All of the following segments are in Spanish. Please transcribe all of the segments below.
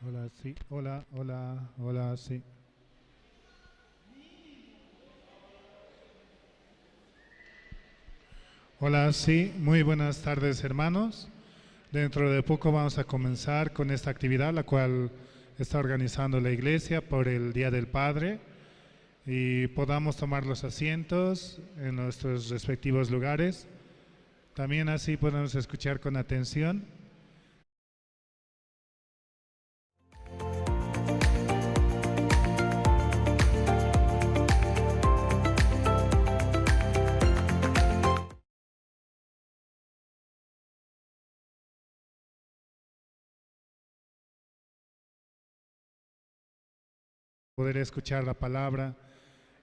Hola, sí, hola, hola, hola, sí. Hola, sí, muy buenas tardes, hermanos. Dentro de poco vamos a comenzar con esta actividad, la cual está organizando la iglesia por el Día del Padre, y podamos tomar los asientos en nuestros respectivos lugares. También así podemos escuchar con atención. Poder escuchar la palabra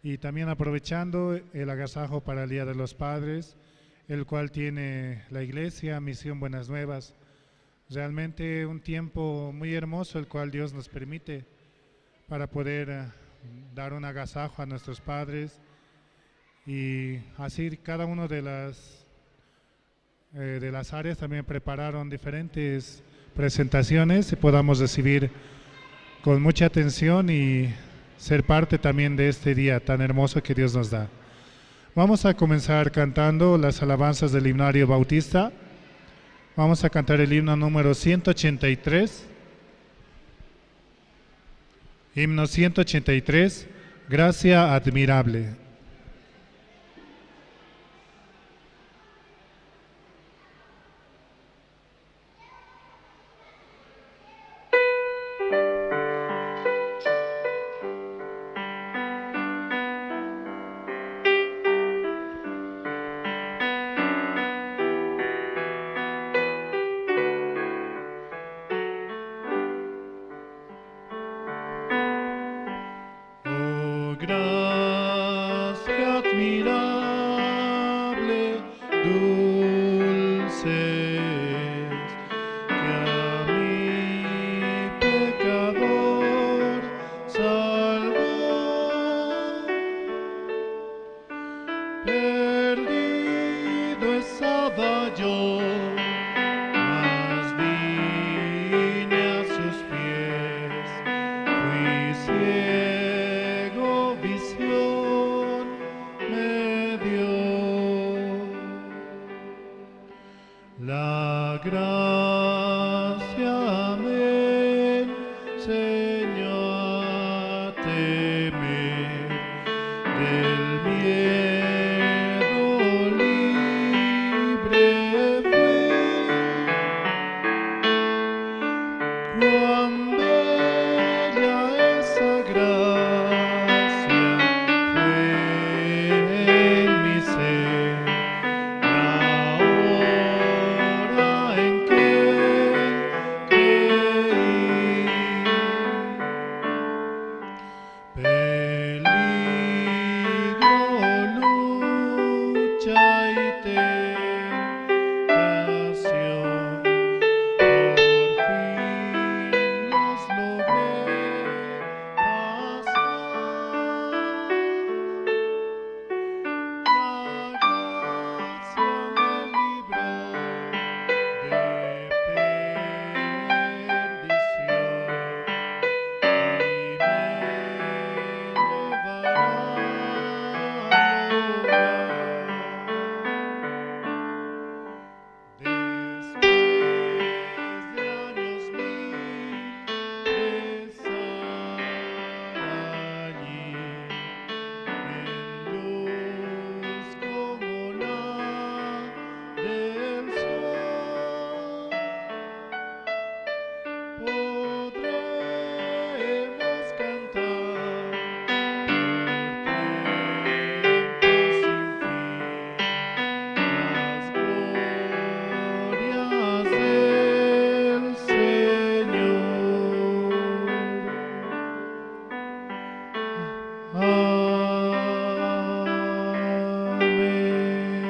y también aprovechando el agasajo para el Día de los Padres, el cual tiene la iglesia, Misión Buenas Nuevas. Realmente un tiempo muy hermoso el cual Dios nos permite para poder dar un agasajo a nuestros padres, y así cada uno de las áreas también prepararon diferentes presentaciones y podamos recibir con mucha atención y ser parte también de este día tan hermoso que Dios nos da. Vamos a comenzar cantando las alabanzas del himnario bautista. Vamos a cantar el himno número 183. Himno 183, Gracia admirable. Oh, gracia admirable, dulces, que a mi pecador salvó. Perdido estaba yo, mas vine a sus pies. Fui ciego, visión me dio. La gracia me enseñó a temer, del miedo libre fue. Cuán bella esa gracia fue en mi ser, la hora en que creí. Peligro, lucha y tentación, por fin los logré pasar. La gracia me libró de perdición y me llevará al hogar. Después de años mil de estar allí, en luz como la del sol, podremos cantar por tiempos sin fin las glorias del Señor. Amén.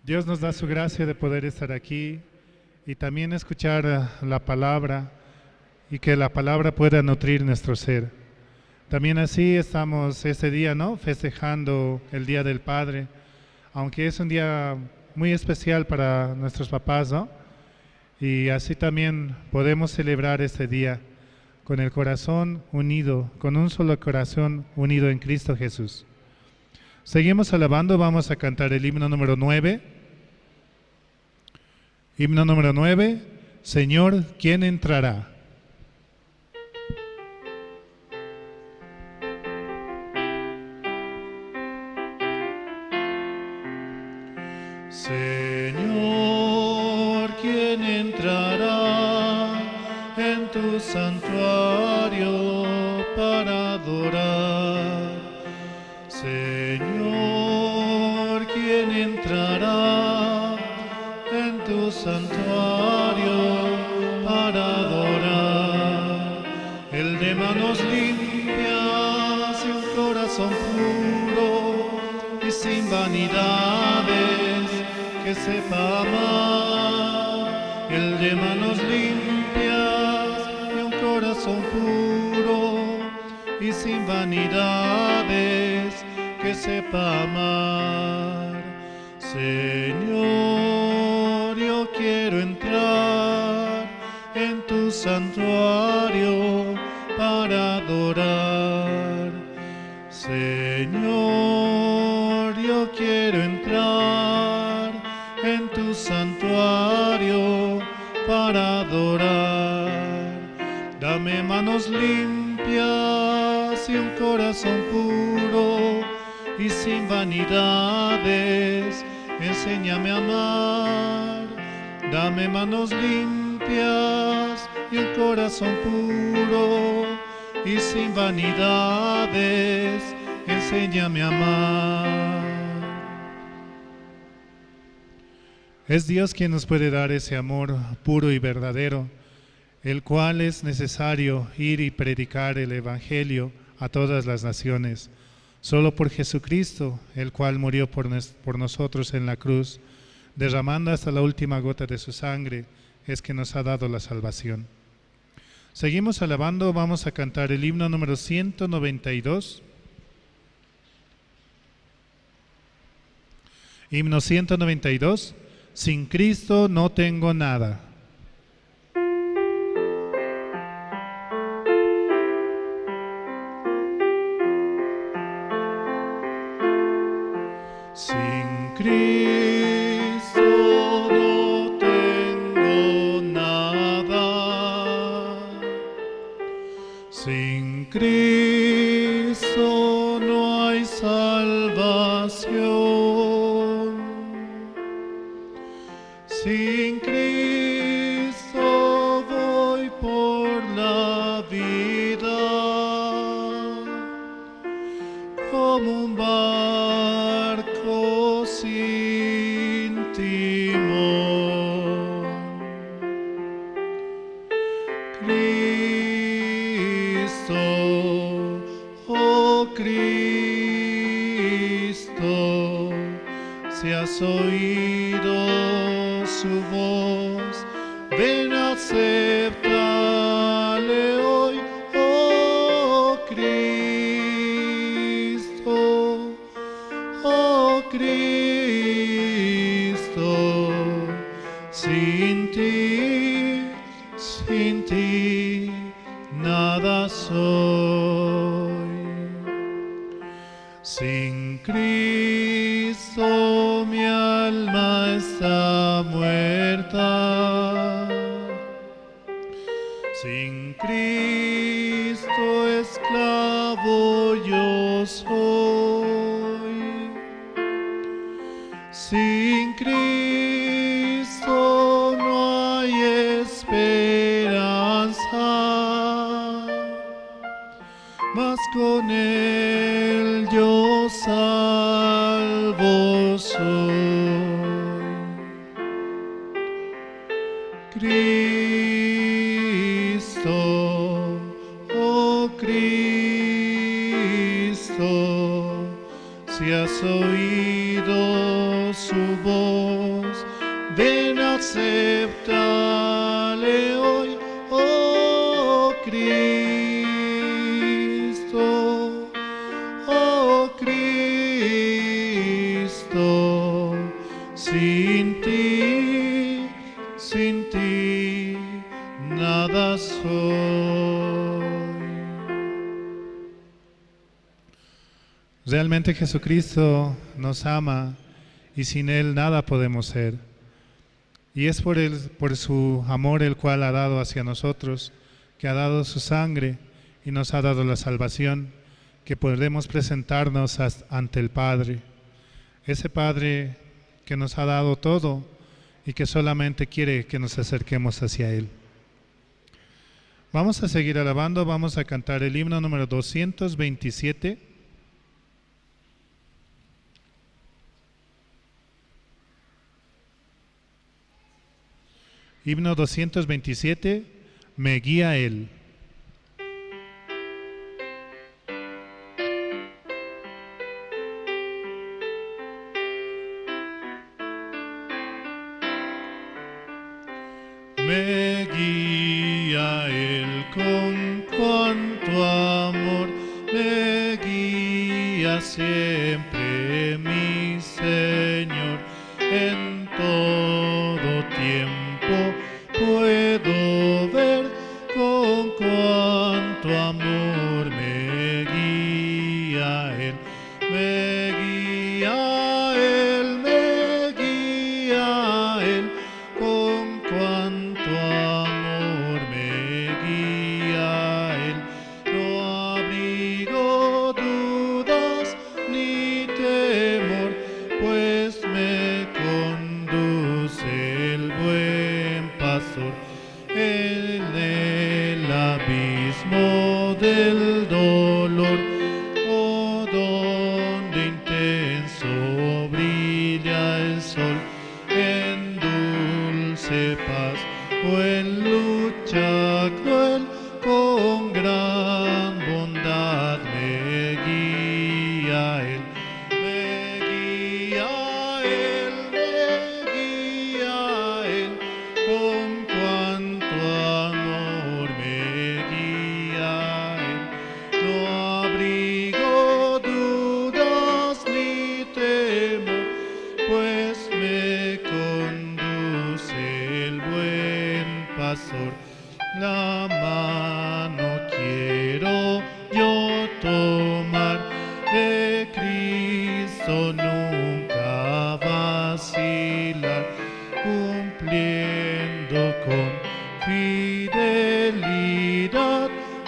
Dios nos da su gracia de poder estar aquí y también escuchar la palabra, y que la palabra pueda nutrir nuestro ser. También así estamos este día, ¿no?, festejando el Día del Padre, aunque es un día muy especial para nuestros papás, ¿no? Y así también podemos celebrar este día con el corazón unido, con un solo corazón unido en Cristo Jesús. Seguimos alabando, vamos a cantar el himno número 9. Himno número 9, Señor, ¿quién entrará? Señor, ¿quién entrará en tu santuario para adorar? Señor, ¿quién entrará en tu santuario para adorar? El de manos limpias y un corazón puro y sin vanidades, que sepa amar. El de manos limpias y un corazón puro y sin vanidades, que sepa amar. Señor, yo quiero entrar en tu santuario para adorar. Señor, yo quiero entrar en tu santuario para adorar. Dame manos limpias y un corazón puro y sin vanidades, enséñame a amar. Dame manos limpias y un corazón puro y sin vanidades, enséñame a amar. Es Dios quien nos puede dar ese amor puro y verdadero, el cual es necesario ir y predicar el Evangelio a todas las naciones. Solo por Jesucristo, el cual murió por nosotros en la cruz, derramando hasta la última gota de su sangre, es que nos ha dado la salvación. Seguimos alabando, vamos a cantar el himno número 192. Himno 192. Sin Cristo no tengo nada. Sin Cristo no tengo nada. Sin Cristo no hay salvación. Sin Cristo voy por la vida como un barco sin timón. Cristo, oh Cristo, si has oído su voz, ven a aceptarle hoy, oh Cristo, oh Cristo. Sin ti, nada soy. Sin Cristo mi alma está muerta. Sin Cristo esclavo yo soy. Sin Cristo no hay esperanza, mas con Él yo salvo soy. Cristo, oh Cristo, si has oído su voz, ven a aceptarle hoy, oh Cristo, oh Cristo. Sin ti Realmente Jesucristo nos ama y sin Él nada podemos ser. Y es por su amor el cual ha dado hacia nosotros, que ha dado su sangre y nos ha dado la salvación, que podemos presentarnos ante el Padre. Ese Padre que nos ha dado todo y que solamente quiere que nos acerquemos hacia Él. Vamos a seguir alabando, vamos a cantar el himno número 227. Himno 227, me guía Él. Me guía Él con cuanto amor, me guía siempre mi Señor. En todo tiempo puedo ver con cuanto amor me guía Él. Me guía Él, me guía Él, con cuanto amor me guía Él. No abrigo dudas ni temor, pues me conduce el buen pastor. En el abismo del dolor, oh, donde intenso brilla el sol, en dulce paz o en lucha cruel, con gran bondad me guía Él. Me guía Él, me guía Él, con cuanto amor me guía Él. No abrigo dudas ni temor, pues me conduce el buen pastor. La mano quiero yo tomar, de Cristo nunca vacilar, cumpliendo con fidelidad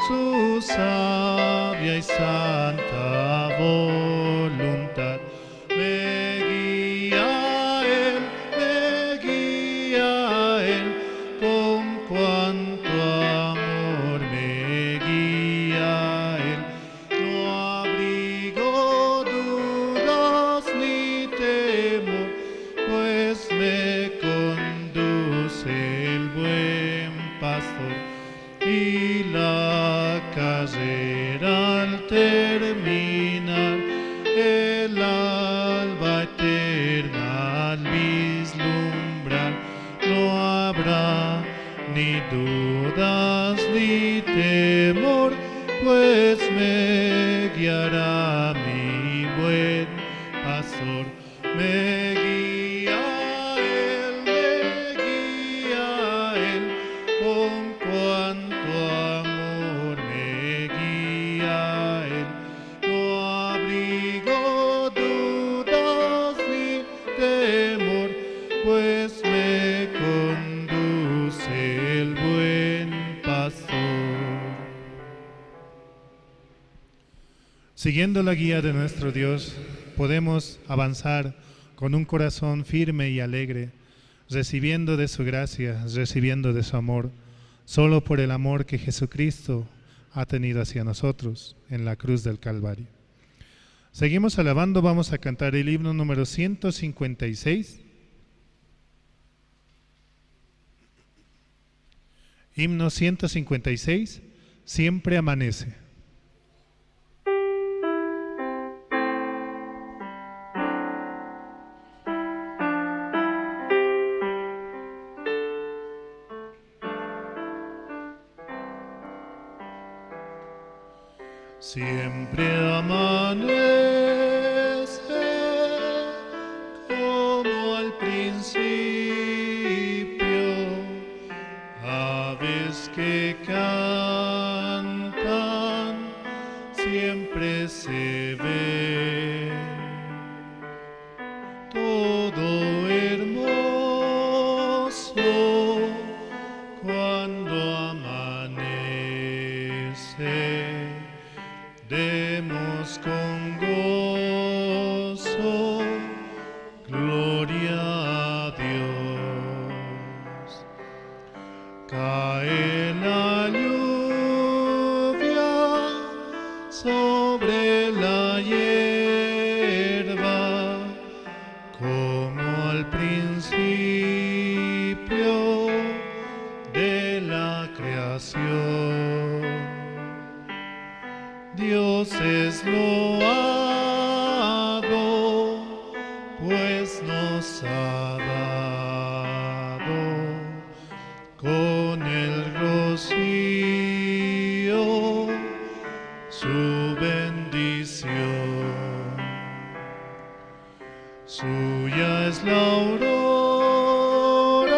su sabia y santa voluntad. Me guía Él, me guía Él, con cuanto amor me guía Él. No abrigo dudas ni temor, pues me conduce el buen pastor. Y la carrera al terminar, el alba eterna al vislumbrar, no habrá ni dudas ni temor, pues me guiará mi buen pastor. Me guía Él, me guía Él, con cuanto amor me guía Él. No abrigo dudas ni temor, pues me conduce el buen pastor. Siguiendo la guía de nuestro Dios, podemos avanzar con un corazón firme y alegre, recibiendo de su gracia, recibiendo de su amor, solo por el amor que Jesucristo ha tenido hacia nosotros en la cruz del Calvario. Seguimos alabando, vamos a cantar el himno número 156. Himno 156, siempre amanece. Siempre amanece como al principio, aves que cantan siempre luces se ven, todo hermoso cuando amanece. Demos con gozo gloria a Dios. Cae la lluvia sobre la hierba como al principio de la creación. Dios es loado, pues nos ha dado con el rocío su bendición. Suya es la aurora,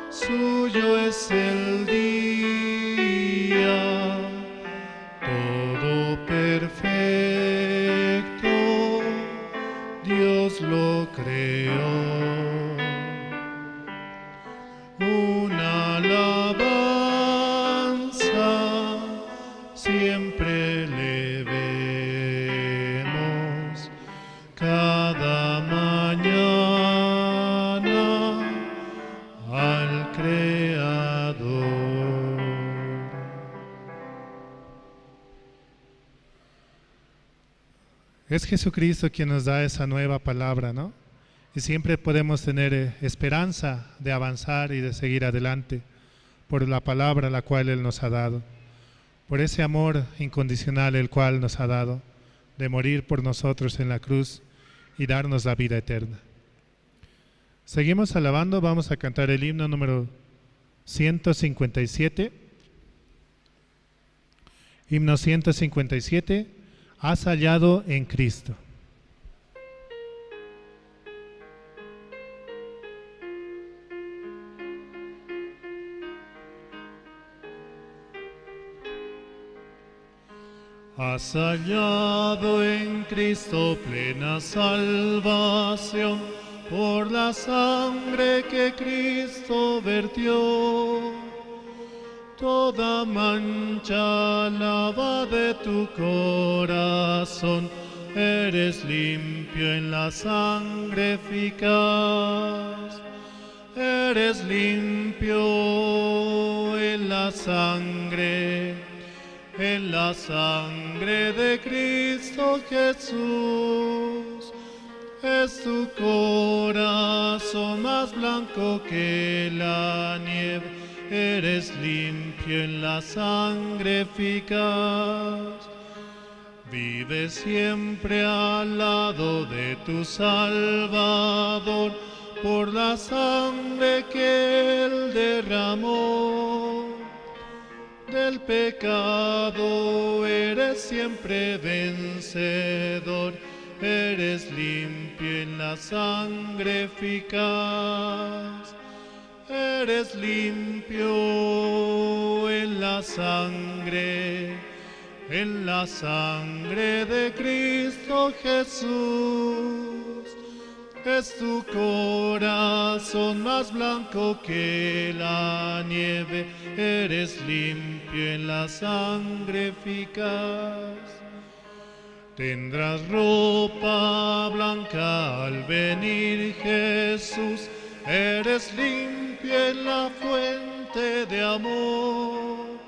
suyo es el día, todo perfecto, Dios lo creó. Una alabanza siempre le vemos, cada mañana al Creador. Es Jesucristo quien nos da esa nueva palabra, ¿no? Y siempre podemos tener esperanza de avanzar y de seguir adelante por la palabra la cual Él nos ha dado, por ese amor incondicional el cual nos ha dado, de morir por nosotros en la cruz y darnos la vida eterna. Seguimos alabando, vamos a cantar el himno número 157. Himno 157, has hallado en Cristo. Has hallado en Cristo plena salvación, por la sangre que Cristo vertió. Toda mancha lava de tu corazón, eres limpio en la sangre eficaz. Eres limpio en la sangre de Cristo Jesús. Es tu corazón más blanco que la nieve, eres limpio en la sangre eficaz. Vive siempre al lado de tu Salvador, por la sangre que Él derramó. Del pecado eres siempre vencedor, eres limpio en la sangre eficaz. Eres limpio en la sangre de Cristo Jesús. Es tu corazón más blanco que la nieve, eres limpio en la sangre eficaz. Tendrás ropa blanca al venir Jesús, eres limpio en la fuente de amor.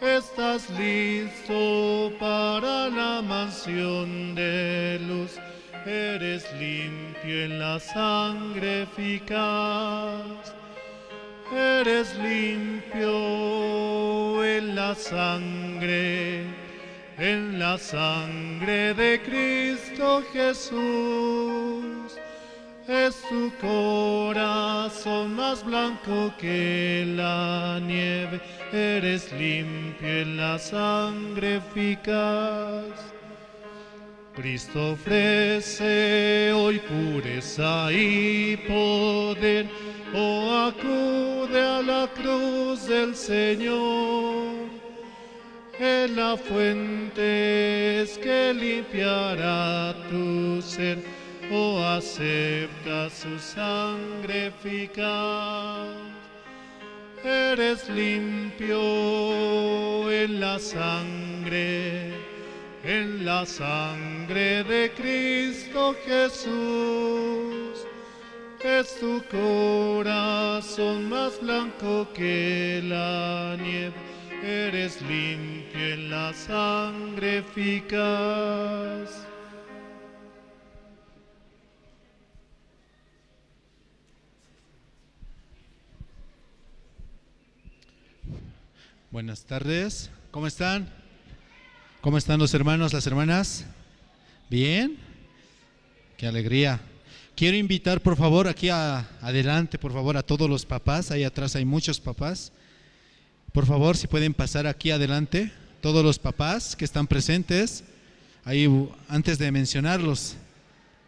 Estás listo para la mansión de luz, eres limpio en la sangre eficaz. Eres limpio en la sangre de Cristo Jesús. Es tu corazón más blanco que la nieve, eres limpio en la sangre eficaz. Cristo ofrece hoy pureza y poder, acude a la cruz del Señor. en la fuente es que limpiará tu ser, o acepta su sangre eficaz. Eres limpio en la sangre de Cristo Jesús. Es tu corazón más blanco que la nieve, eres limpio en la sangre eficaz. Buenas tardes, ¿cómo están? ¿Cómo están los hermanos, las hermanas? ¿Bien? ¡Qué alegría! Quiero invitar por favor aquí adelante, por favor, a todos los papás. Ahí atrás hay muchos papás. Por favor, si pueden pasar aquí adelante, todos los papás que están presentes, ahí antes de mencionarlos.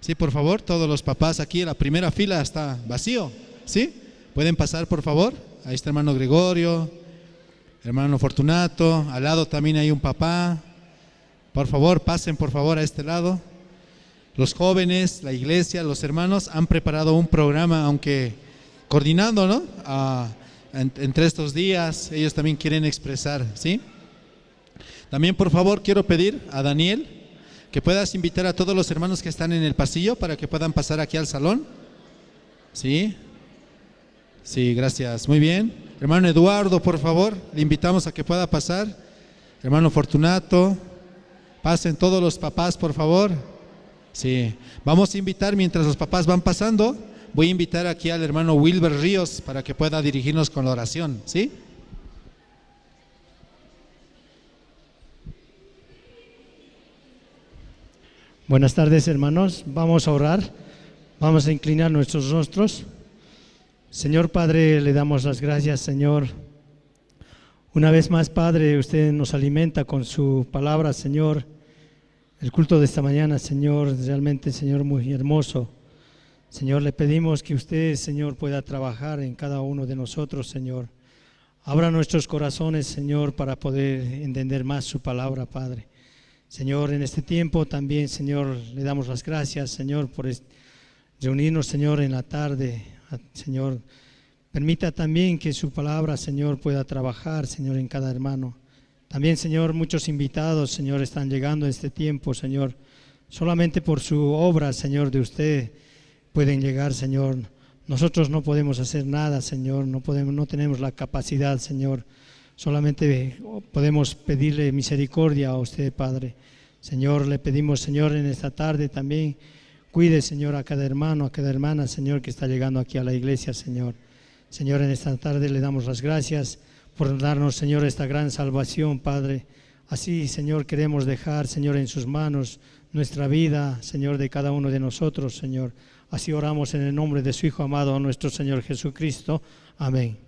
Sí, por favor, todos los papás aquí, la primera fila está vacío. ¿Sí? ¿Pueden pasar por favor? Ahí está hermano Gregorio, hermano Fortunato, al lado también hay un papá. Por favor, pasen por favor a este lado. Los jóvenes, la iglesia, los hermanos han preparado un programa, aunque coordinando, ¿no? Entre estos días, ellos también quieren expresar, ¿sí? También por favor quiero pedir a Daniel que puedas invitar a todos los hermanos que están en el pasillo para que puedan pasar aquí al salón. ¿Sí? Sí, gracias. Muy bien. Hermano Eduardo, por favor, le invitamos a que pueda pasar. Hermano Fortunato, pasen todos los papás, por favor. Sí, vamos a invitar mientras los papás van pasando, voy a invitar aquí al hermano Wilber Ríos para que pueda dirigirnos con la oración, ¿sí? Buenas tardes, hermanos. Vamos a orar, vamos a inclinar nuestros rostros. Señor Padre, le damos las gracias, Señor. Una vez más, Padre, usted nos alimenta con su palabra, Señor. El culto de esta mañana, Señor, realmente, Señor, muy hermoso. Señor, le pedimos que usted, Señor, pueda trabajar en cada uno de nosotros, Señor. Abra nuestros corazones, Señor, para poder entender más su palabra, Padre. Señor, en este tiempo también, Señor, le damos las gracias, Señor, por reunirnos, Señor, en la tarde. Señor, permita también que su palabra, Señor, pueda trabajar, Señor, en cada hermano. También, Señor, muchos invitados, Señor, están llegando a este tiempo, Señor. Solamente por su obra, Señor, de usted pueden llegar, Señor. Nosotros no podemos hacer nada, Señor. No tenemos la capacidad, Señor. Solamente podemos pedirle misericordia a usted, Padre. Señor, le pedimos, Señor, en esta tarde también, cuide, Señor, a cada hermano, a cada hermana, Señor, que está llegando aquí a la iglesia, Señor. Señor, en esta tarde le damos las gracias por darnos, Señor, esta gran salvación, Padre. Así, Señor, queremos dejar, Señor, en sus manos nuestra vida, Señor, de cada uno de nosotros, Señor. Así oramos en el nombre de su Hijo amado, nuestro Señor Jesucristo. Amén.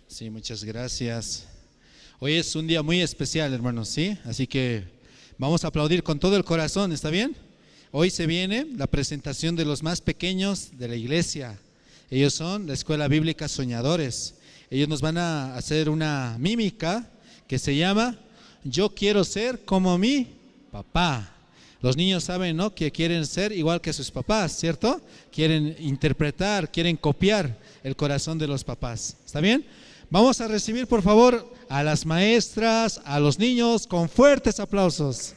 Sí, muchas gracias. Hoy es un día muy especial, hermanos, ¿sí? Así que vamos a aplaudir con todo el corazón, ¿está bien? Hoy se viene la presentación de los más pequeños de la iglesia. Ellos son la Escuela Bíblica Soñadores. Ellos nos van a hacer una mímica que se llama Yo quiero ser como mi papá. Los niños saben, ¿no?, que quieren ser igual que sus papás, ¿cierto? Quieren interpretar, quieren copiar el corazón de los papás. ¿Está bien? Vamos a recibir, por favor, a las maestras, a los niños, con fuertes aplausos.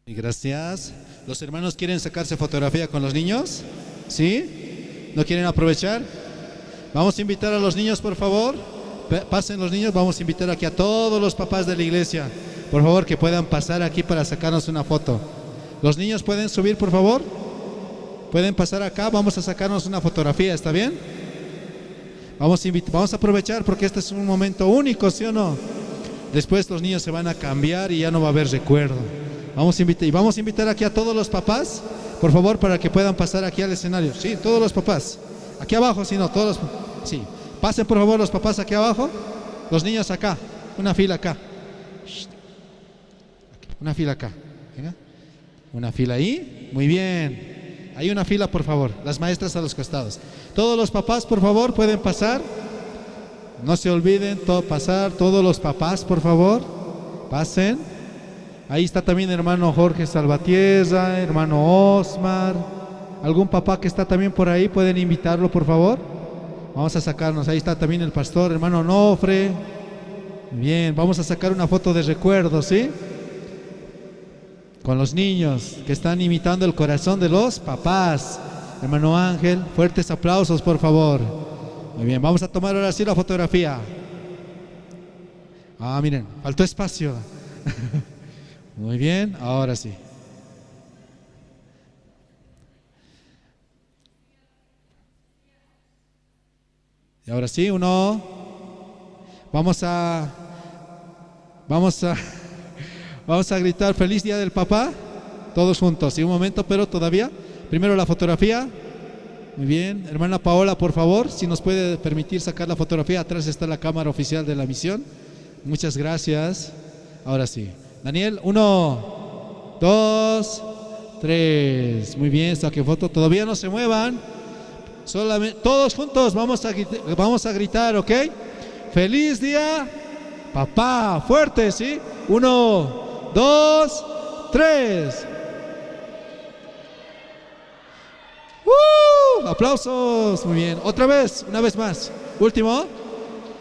Y gracias. ¿Los hermanos quieren sacarse fotografía con los niños? ¿Sí? ¿No quieren aprovechar? Vamos a invitar a los niños, por favor. Pasen los niños, vamos a invitar aquí a todos los papás de la iglesia. Por favor, que puedan pasar aquí para sacarnos una foto. ¿Los niños pueden subir, por favor? ¿Pueden pasar acá? Vamos a sacarnos una fotografía, ¿está bien? Vamos a aprovechar porque este es un momento único, ¿sí o no? Después los niños se van a cambiar y ya no va a haber recuerdo. Vamos a invitar aquí a todos los papás, por favor, para que puedan pasar aquí al escenario. Sí, todos los papás. Aquí abajo, si no, todos los... Sí. Pasen, por favor, los papás aquí abajo. Los niños acá. Una fila acá. Una fila acá. Venga. Una fila ahí. Muy bien. Hay una fila, por favor. Las maestras a los costados. Todos los papás, por favor, pueden pasar. No se olviden pasar. Todos los papás, por favor. Pasen. Ahí está también hermano Jorge Salvatierra, hermano Osmar. ¿Algún papá que está también por ahí? ¿Pueden invitarlo, por favor? Vamos a sacarnos. Ahí está también el pastor, hermano Onofre. Bien, vamos a sacar una foto de recuerdo, ¿sí? Con los niños que están imitando el corazón de los papás. Hermano Ángel, fuertes aplausos, por favor. Muy bien, vamos a tomar ahora sí la fotografía. Ah, miren, faltó espacio. Muy bien, ahora sí. Y ahora sí, vamos a gritar feliz día del papá, todos juntos, sí, un momento, pero todavía, primero la fotografía. Muy bien, hermana Paola, por favor, si nos puede permitir sacar la fotografía, atrás está la cámara oficial de la misión. Muchas gracias. Ahora sí. Daniel, 1, 2, 3. Muy bien, saque foto. Todavía no se muevan. Solamente, todos juntos vamos a gritar, ¿ok? Feliz día, papá. Fuerte, ¿sí? 1, 2, 3. Aplausos. Muy bien. Otra vez, una vez más. Último.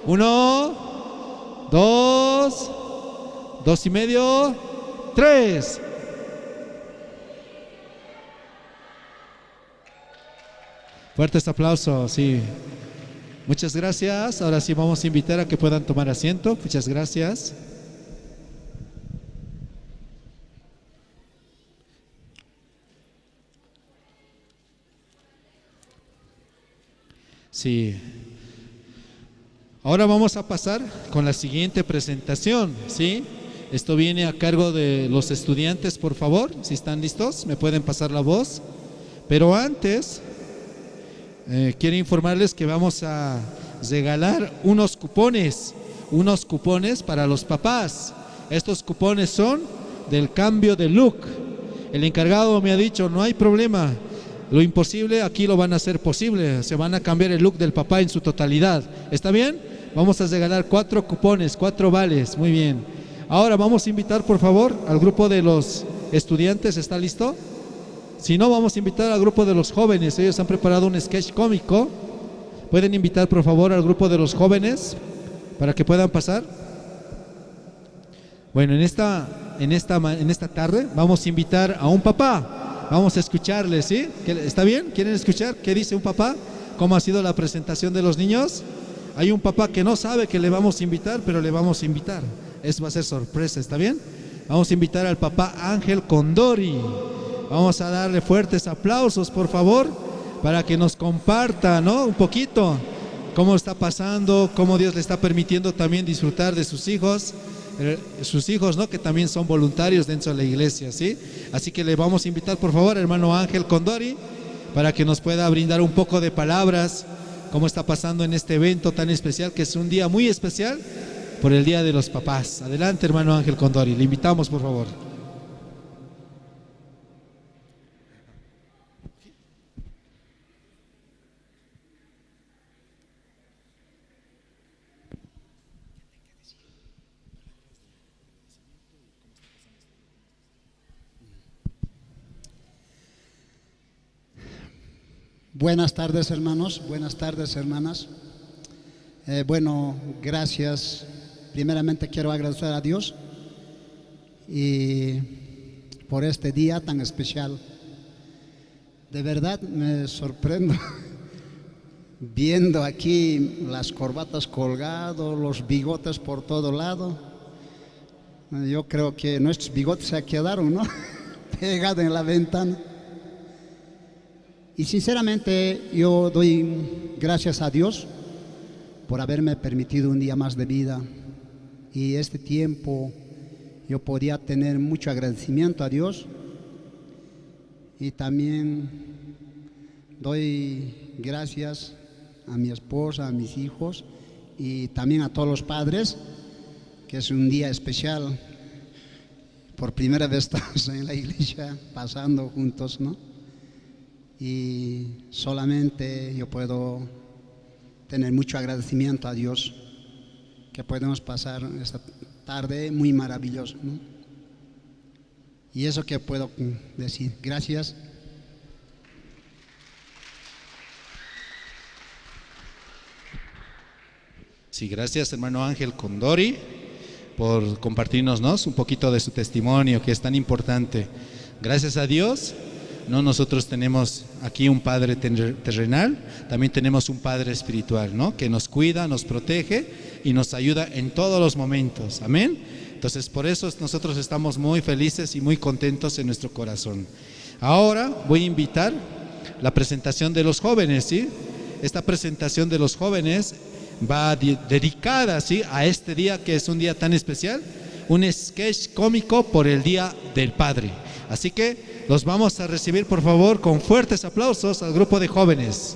1, 2. 2 y medio, 3. Fuertes aplausos, sí. Muchas gracias. Ahora sí vamos a invitar a que puedan tomar asiento. Muchas gracias. Sí. Ahora vamos a pasar con la siguiente presentación, ¿sí? Esto viene a cargo de los estudiantes, por favor. Si están listos, me pueden pasar la voz. Pero antes, quiero informarles que vamos a regalar unos cupones para los papás. Estos cupones son del cambio de look. El encargado me ha dicho, no hay problema. Lo imposible aquí lo van a hacer posible. Se van a cambiar el look del papá en su totalidad. ¿Está bien? Vamos a regalar 4 cupones, 4 vales. Muy bien. Ahora vamos a invitar, por favor, al grupo de los estudiantes. ¿Está listo? Si no, vamos a invitar al grupo de los jóvenes. Ellos han preparado un sketch cómico. ¿Pueden invitar, por favor, al grupo de los jóvenes para que puedan pasar? Bueno, en esta tarde vamos a invitar a un papá. Vamos a escucharle, ¿sí? ¿Está bien? ¿Quieren escuchar qué dice un papá? ¿Cómo ha sido la presentación de los niños? Hay un papá que no sabe que le vamos a invitar, pero le vamos a invitar. Eso va a ser sorpresa, ¿está bien? Vamos a invitar al papá Ángel Condori. Vamos a darle fuertes aplausos, por favor, para que nos comparta, ¿no? Un poquito cómo está pasando, cómo Dios le está permitiendo también disfrutar de sus hijos, ¿no? Que también son voluntarios dentro de la iglesia, ¿sí? Así que le vamos a invitar, por favor, hermano Ángel Condori, para que nos pueda brindar un poco de palabras, cómo está pasando en este evento tan especial, que es un día muy especial por el Día de los Papás. Adelante, hermano Ángel Condori, le invitamos, por favor. Buenas tardes, hermanos, buenas tardes, hermanas. Bueno, gracias. Primeramente quiero agradecer a Dios y por este día tan especial. De verdad me sorprendo viendo aquí las corbatas colgadas, los bigotes por todo lado. Yo creo que nuestros bigotes se quedaron, ¿no? Pegados en la ventana. Y sinceramente yo doy gracias a Dios por haberme permitido un día más de vida. Y este tiempo yo podía tener mucho agradecimiento a Dios. Y también doy gracias a mi esposa, a mis hijos y también a todos los padres, que es un día especial. Por primera vez estamos en la iglesia pasando juntos, ¿no? Y solamente yo puedo tener mucho agradecimiento a Dios que podemos pasar esta tarde muy maravillosa, ¿no? Y eso que puedo decir. Gracias. Sí, gracias hermano Ángel Condori por compartirnos un poquito de su testimonio, que es tan importante. Gracias a Dios, no nosotros tenemos aquí un padre terrenal, también tenemos un padre espiritual, ¿no? Que nos cuida, nos protege y nos ayuda en todos los momentos. Amén. Entonces por eso nosotros estamos muy felices y muy contentos en nuestro corazón. Ahora voy a invitar la presentación de los jóvenes, ¿sí? Esta presentación de los jóvenes va dedicada, ¿sí?, a este día que es un día tan especial, un sketch cómico por el Día del Padre. Así que los vamos a recibir por favor con fuertes aplausos al grupo de jóvenes.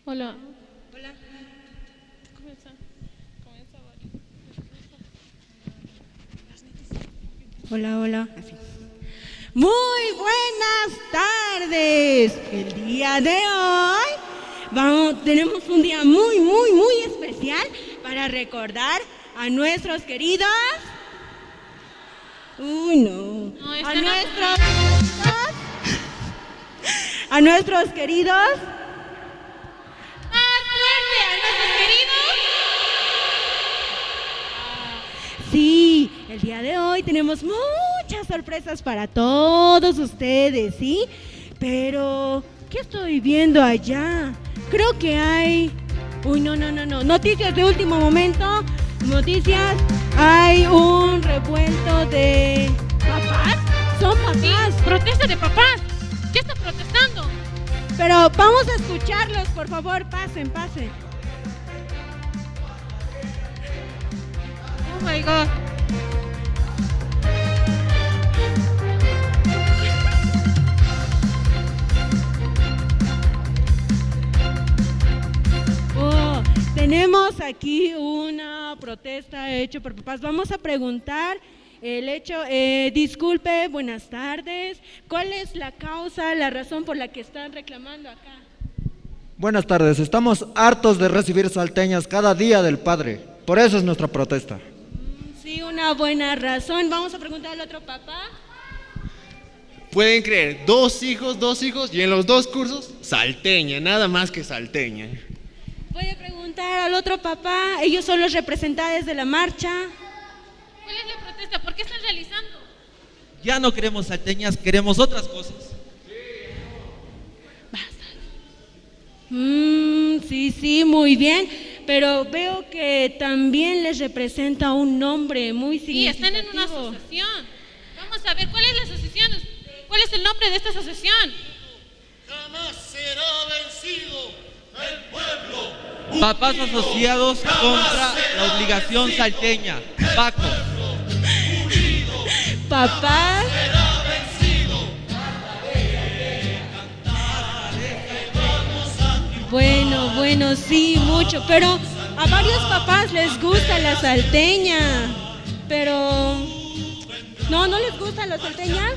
Hola. Hola. Hola, hola. Muy buenas tardes. El día de hoy tenemos un día muy especial para recordar a nuestros queridos. A nuestros queridos. Sí, el día de hoy tenemos muchas sorpresas para todos ustedes, ¿sí? Pero, ¿qué estoy viendo allá? Creo que hay... no. Noticias de último momento. Noticias. Hay un revuelto de... ¿Papás? Son papás. Sí, protesta de papás. ¿Qué están protestando? Pero vamos a escucharlos, por favor, pasen. Oh my God. Tenemos aquí una protesta hecha por papás. Vamos a preguntar el hecho. Disculpe, buenas tardes. ¿Cuál es la causa, la razón por la que están reclamando acá? Buenas tardes. Estamos hartos de recibir salteñas cada día del padre. Por eso es nuestra protesta. Sí, una buena razón. Vamos a preguntar al otro papá. Pueden creer, dos hijos y en los dos cursos, salteña, nada más que salteña. Puede preguntar al otro papá. Ellos son los representantes de la marcha. ¿Cuál es la protesta? ¿Por qué están realizando? Ya no queremos salteñas, queremos otras cosas. Sí, muy bien. Pero veo que también les representa un nombre muy significativo. Sí, están en una asociación. Vamos a ver, ¿cuál es la asociación? ¿Cuál es el nombre de esta asociación? Jamás será vencido el pueblo. Papás asociados contra la obligación salteña. Paco. Papás. Bueno, sí, mucho, pero A varios papás les gusta la salteña, pero no les gusta la salteña.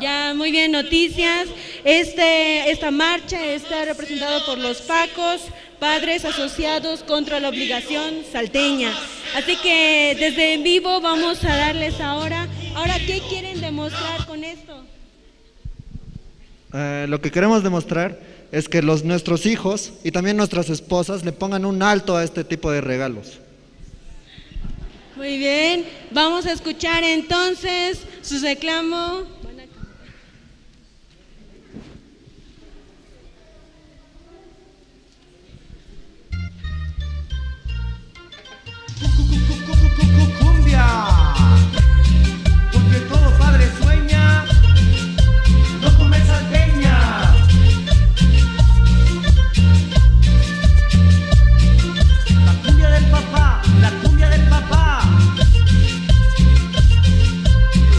Ya, muy bien, noticias. Esta marcha está representada por los PACOS, Padres Asociados contra la Obligación Salteña. Así que desde en vivo vamos a darles ahora, ¿qué quieren demostrar con esto? Lo que queremos demostrar es que nuestros hijos y también nuestras esposas le pongan un alto a este tipo de regalos. Muy bien, vamos a escuchar entonces su reclamo. Cumbia, porque todo padre sueña no comer salteña. La cumbia del papá, la cumbia del papá.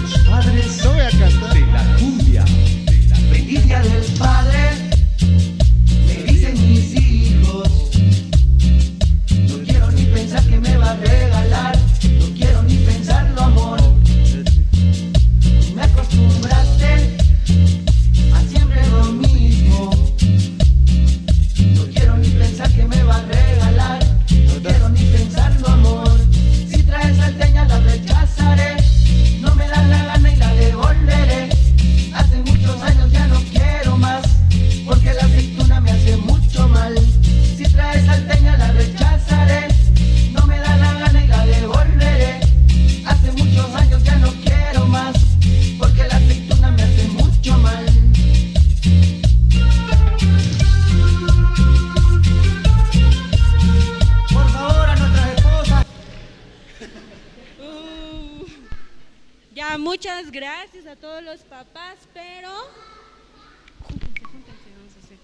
Los padres No voy a cantar. de la cumbia, de la primicia del padre. Me dicen mis hijos, no quiero ni pensar que me va a regalar, no quiero ni pensarlo, amor. Me acostumbraste a siempre lo mismo. No quiero ni pensar que me va a regalar, no quiero ni pensarlo, amor. Si traes salteña la rechazaré, no me dan la gana y la devolveré. Hace muchos años ya no quiero más, porque la aceituna me hace mucho mal. Si traes salteña la rechazaré, no me da la gana y la devolveré. Hace muchos años ya no quiero más, porque la aceituna me hace mucho mal. Por favor, a nuestras esposas. Ya, muchas gracias a todos los papás, pero júntense, vamos a hacer.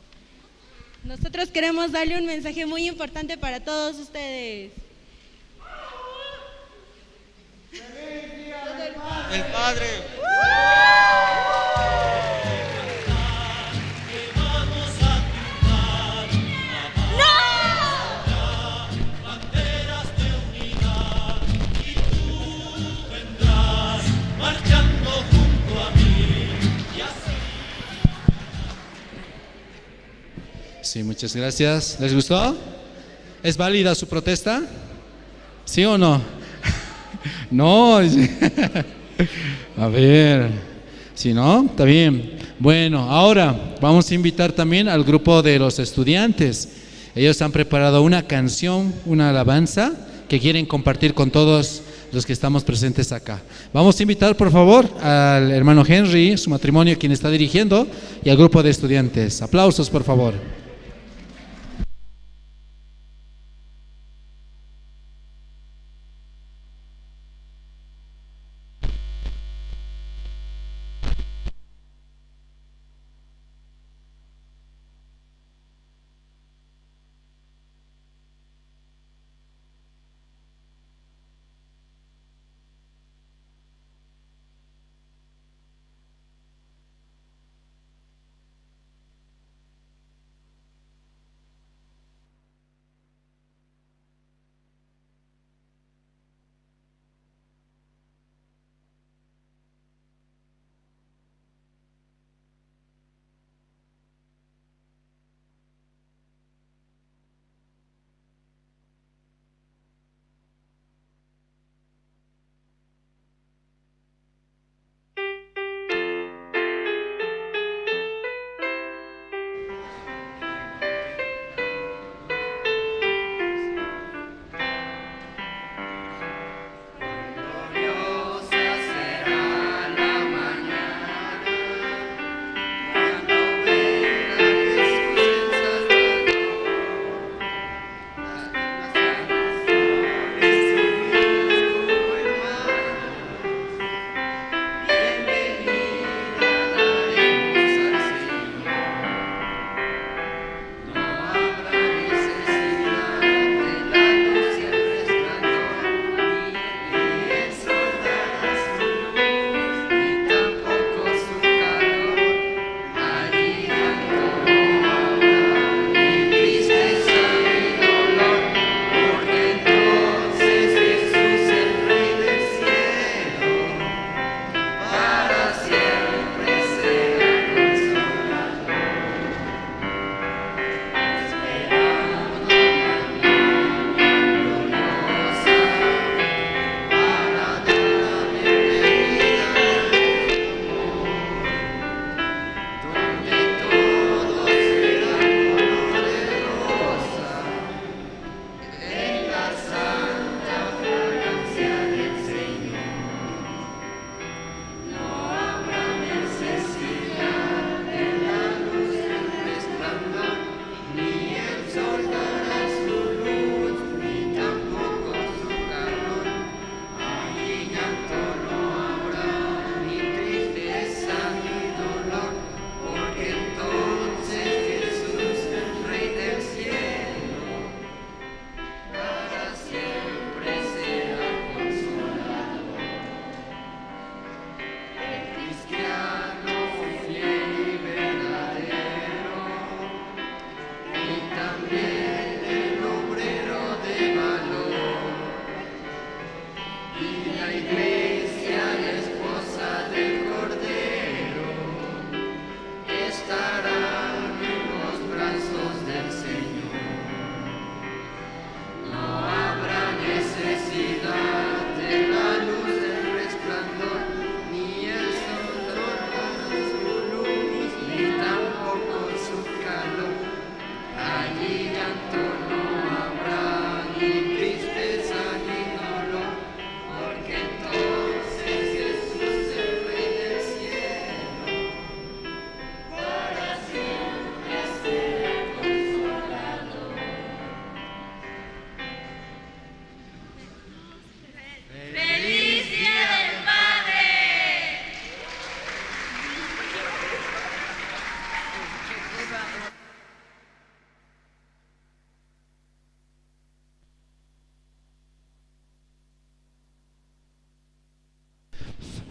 Nosotros queremos darle un mensaje muy importante para todos ustedes. El Padre. Marchando junto a mí y así. Sí, muchas gracias. ¿Les gustó? ¿Es válida su protesta? ¿Sí o no? No. A ver. Si no, está bien. Bueno, ahora vamos a invitar también al grupo de los estudiantes. Ellos han preparado una canción, una alabanza que quieren compartir con todos los que estamos presentes acá. Vamos a invitar, por favor, al hermano Henry, su matrimonio, quien está dirigiendo, y al grupo de estudiantes. Aplausos, por favor.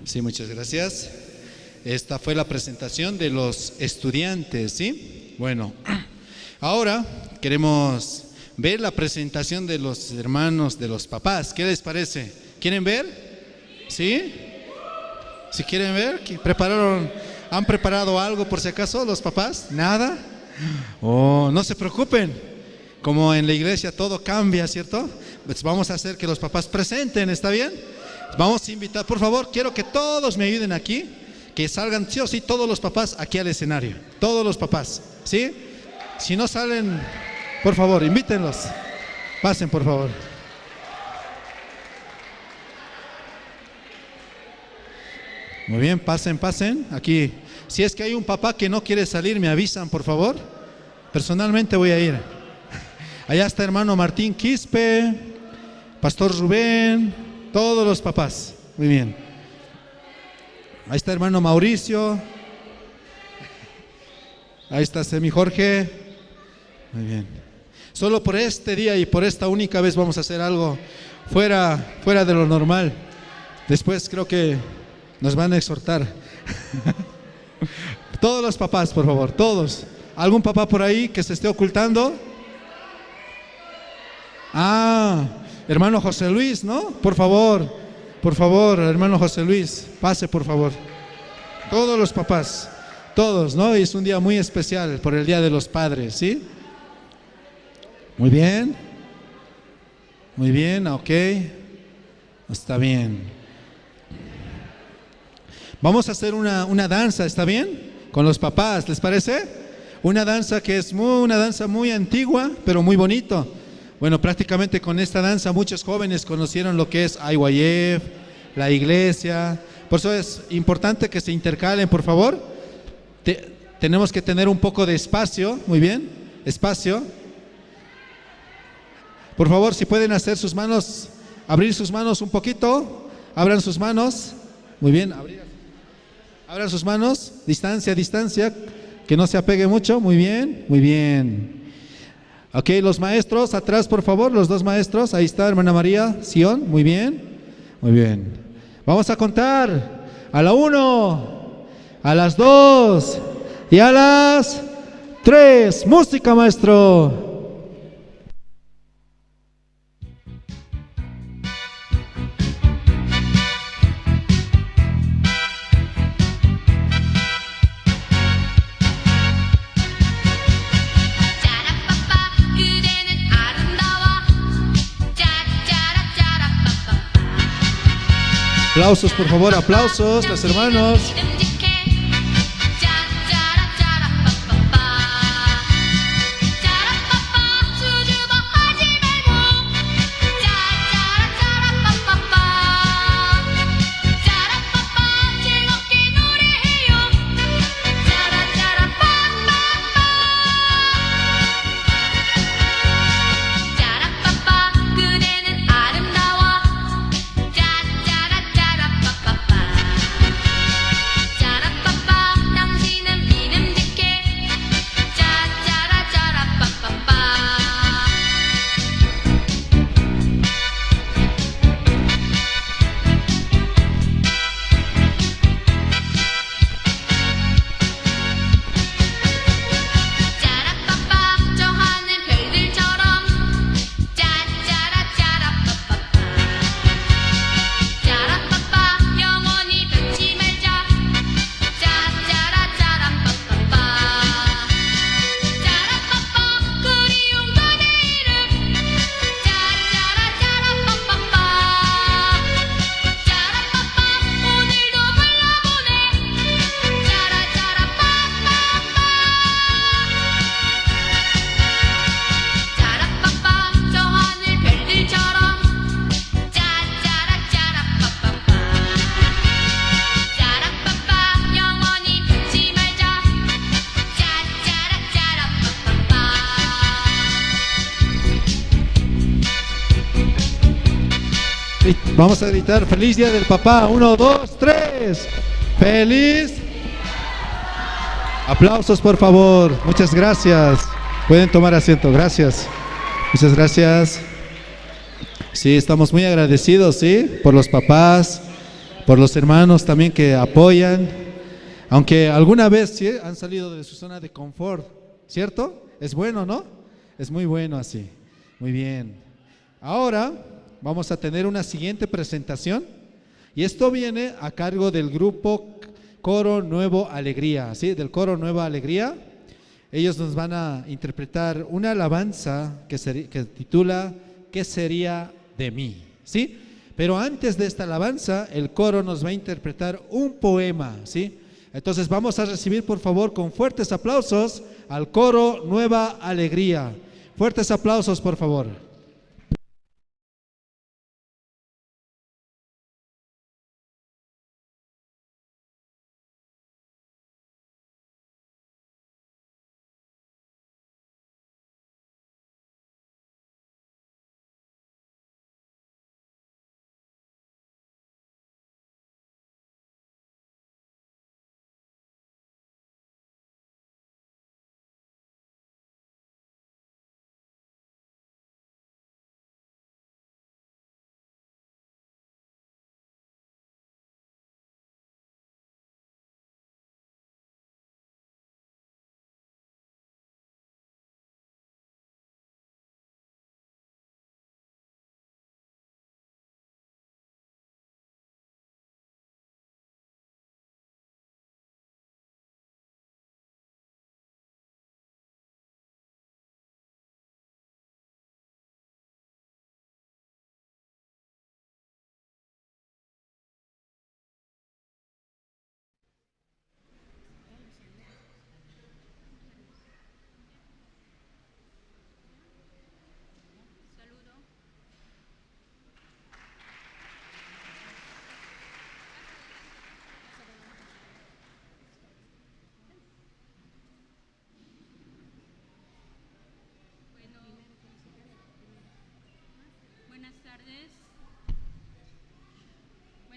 Sí, muchas gracias. Esta fue la presentación de los estudiantes, ¿sí? Bueno, ahora queremos ver la presentación de los hermanos, de los papás. ¿Qué les parece? ¿Quieren ver? ¿Sí? ¿Si quieren ver? ¿Han preparado algo por si acaso los papás? ¿Nada? Oh, no se preocupen. Como en la iglesia todo cambia, ¿cierto? Pues vamos a hacer que los papás presenten, ¿está bien? Vamos a invitar, por favor, quiero que todos me ayuden aquí, que salgan sí o sí todos los papás aquí al escenario, todos los papás, ¿sí? Si no salen, por favor, invítenlos, pasen por favor. Muy bien, pasen, aquí. Si es que hay un papá que no quiere salir, me avisan, por favor. Personalmente voy a ir. Allá está hermano Martín Quispe, Pastor Rubén, todos los papás. Muy bien. Ahí está hermano Mauricio. Ahí está Semi Jorge. Muy bien. Solo por este día y por esta única vez vamos a hacer algo fuera de lo normal. Después creo que nos van a exhortar. Todos los papás, por favor, todos. ¿Algún papá por ahí que se esté ocultando? Hermano José Luis, ¿no? Por favor, hermano José Luis, pase por favor. Todos los papás, todos, ¿no? Y es un día muy especial por el Día de los Padres, ¿sí? Muy bien, ok, está bien. Vamos a hacer una danza, ¿está bien? Con los papás, ¿les parece? Una danza que es una danza muy antigua, pero muy bonito. Bueno, prácticamente con esta danza muchos jóvenes conocieron lo que es IYF, la iglesia. Por eso es importante que se intercalen, por favor. Tenemos que tener un poco de espacio, muy bien, espacio. Por favor, si pueden hacer sus manos, abrir sus manos un poquito, abran sus manos, muy bien, abran sus manos, distancia, que no se apegue mucho, muy bien. Ok, los maestros, atrás por favor, los dos maestros, ahí está hermana María, Sion, muy bien. Vamos a contar a la 1, a las 2 y a las 3. Música, maestro. Aplausos, por favor, aplausos, los hermanos. Vamos a gritar feliz día del papá. 1, 2, 3. Feliz. Aplausos, por favor. Muchas gracias. Pueden tomar asiento. Gracias. Muchas gracias. Sí, estamos muy agradecidos, ¿sí? Por los papás, por los hermanos también que apoyan, aunque alguna vez ¿sí? han salido de su zona de confort, ¿cierto? Es bueno, ¿no? Es muy bueno así. Muy bien. Ahora vamos a tener una siguiente presentación y esto viene a cargo del grupo Coro Nuevo Alegría, ¿sí? Del Coro Nueva Alegría. Ellos nos van a interpretar una alabanza que titula ¿Qué sería de mí? ¿Sí? Pero antes de esta alabanza, el coro nos va a interpretar un poema, ¿sí? Entonces vamos a recibir por favor con fuertes aplausos al Coro Nueva Alegría. Fuertes aplausos por favor.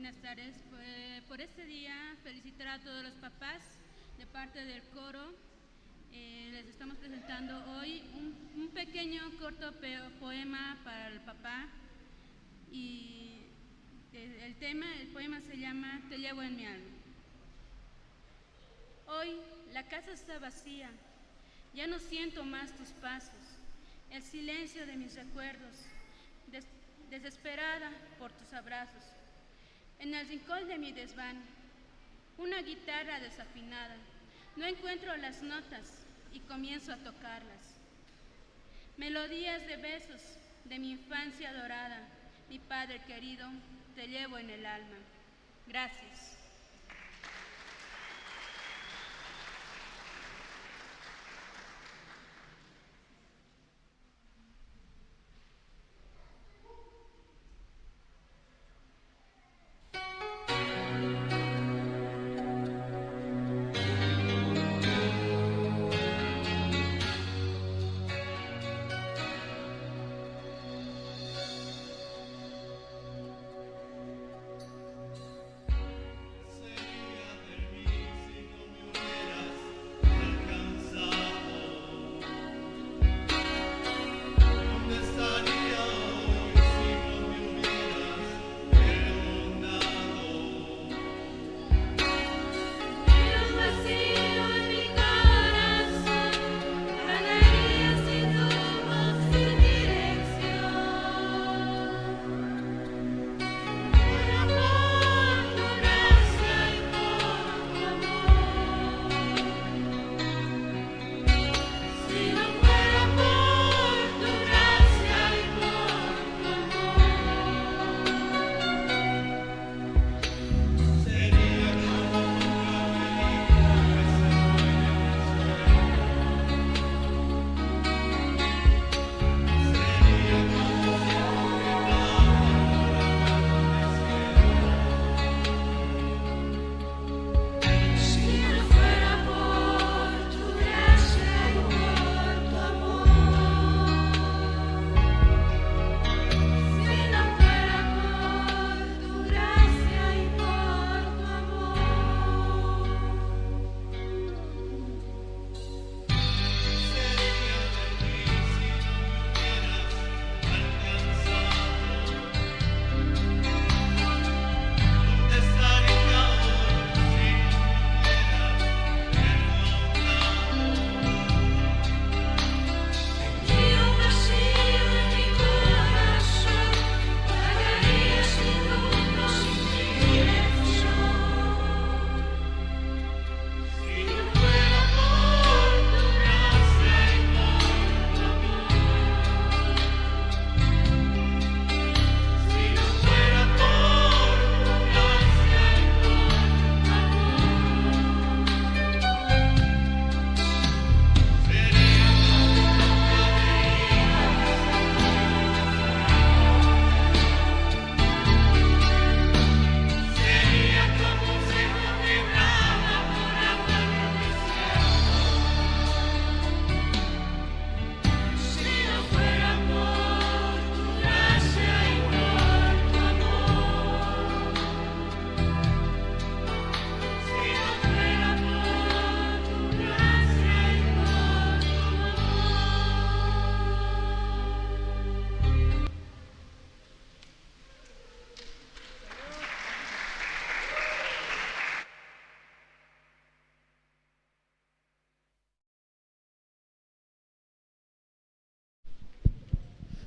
Buenas tardes. Por este día felicitar a todos los papás de parte del coro. Les estamos presentando hoy un pequeño corto poema para el papá y el poema se llama Te llevo en mi alma. Hoy la casa está vacía, ya no siento más tus pasos, el silencio de mis recuerdos, desesperada por tus abrazos. En el rincón de mi desván, una guitarra desafinada, no encuentro las notas y comienzo a tocarlas. Melodías de besos de mi infancia dorada, mi padre querido, te llevo en el alma. Gracias.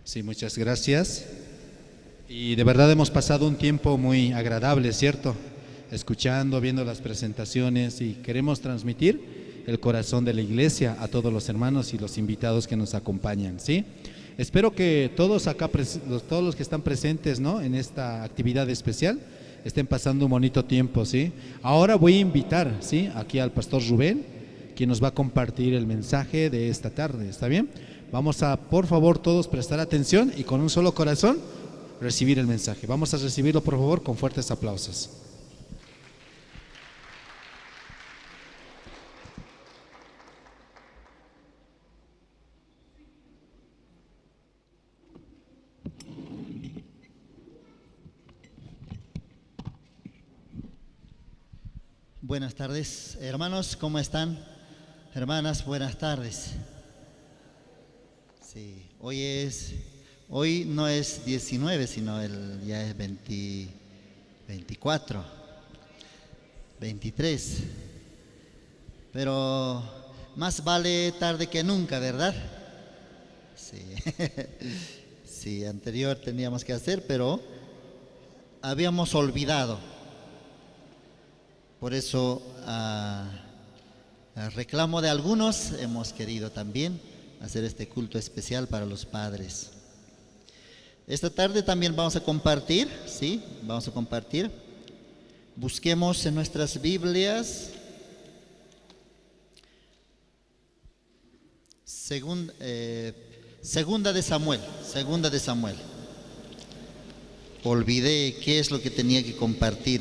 Sí, muchas gracias. Y de verdad hemos pasado un tiempo muy agradable, ¿cierto? Escuchando, viendo las presentaciones, y queremos transmitir el corazón de la iglesia a todos los hermanos y los invitados que nos acompañan, ¿sí? Espero que todos acá, todos los que están presentes, ¿no?, en esta actividad especial, estén pasando un bonito tiempo, ¿sí? Ahora voy a invitar, ¿sí?, aquí al pastor Rubén, quien nos va a compartir el mensaje de esta tarde, ¿está bien? Vamos a, por favor, todos prestar atención y con un solo corazón recibir el mensaje. Vamos a recibirlo, por favor, con fuertes aplausos. Buenas tardes, hermanos, ¿cómo están? Hermanas, buenas tardes. Sí, hoy no es 19, sino ya es 24, 23. Pero más vale tarde que nunca, ¿verdad? Sí, sí, anterior teníamos que hacer, pero habíamos olvidado. Por eso, a reclamo de algunos, hemos querido también hacer este culto especial para los padres. Esta tarde también vamos a compartir, ¿sí? Vamos a compartir. Busquemos en nuestras Biblias Segunda de Samuel. Olvidé qué es lo que tenía que compartir.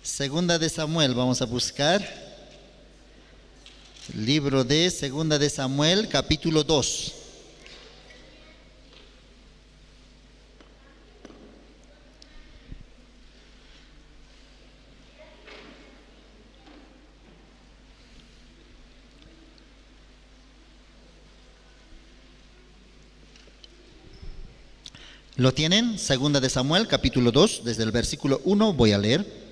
Segunda de Samuel, vamos a buscar el libro de Segunda de Samuel, capítulo 2. ¿Lo tienen? Segunda de Samuel, capítulo 2, desde el versículo 1 voy a leer.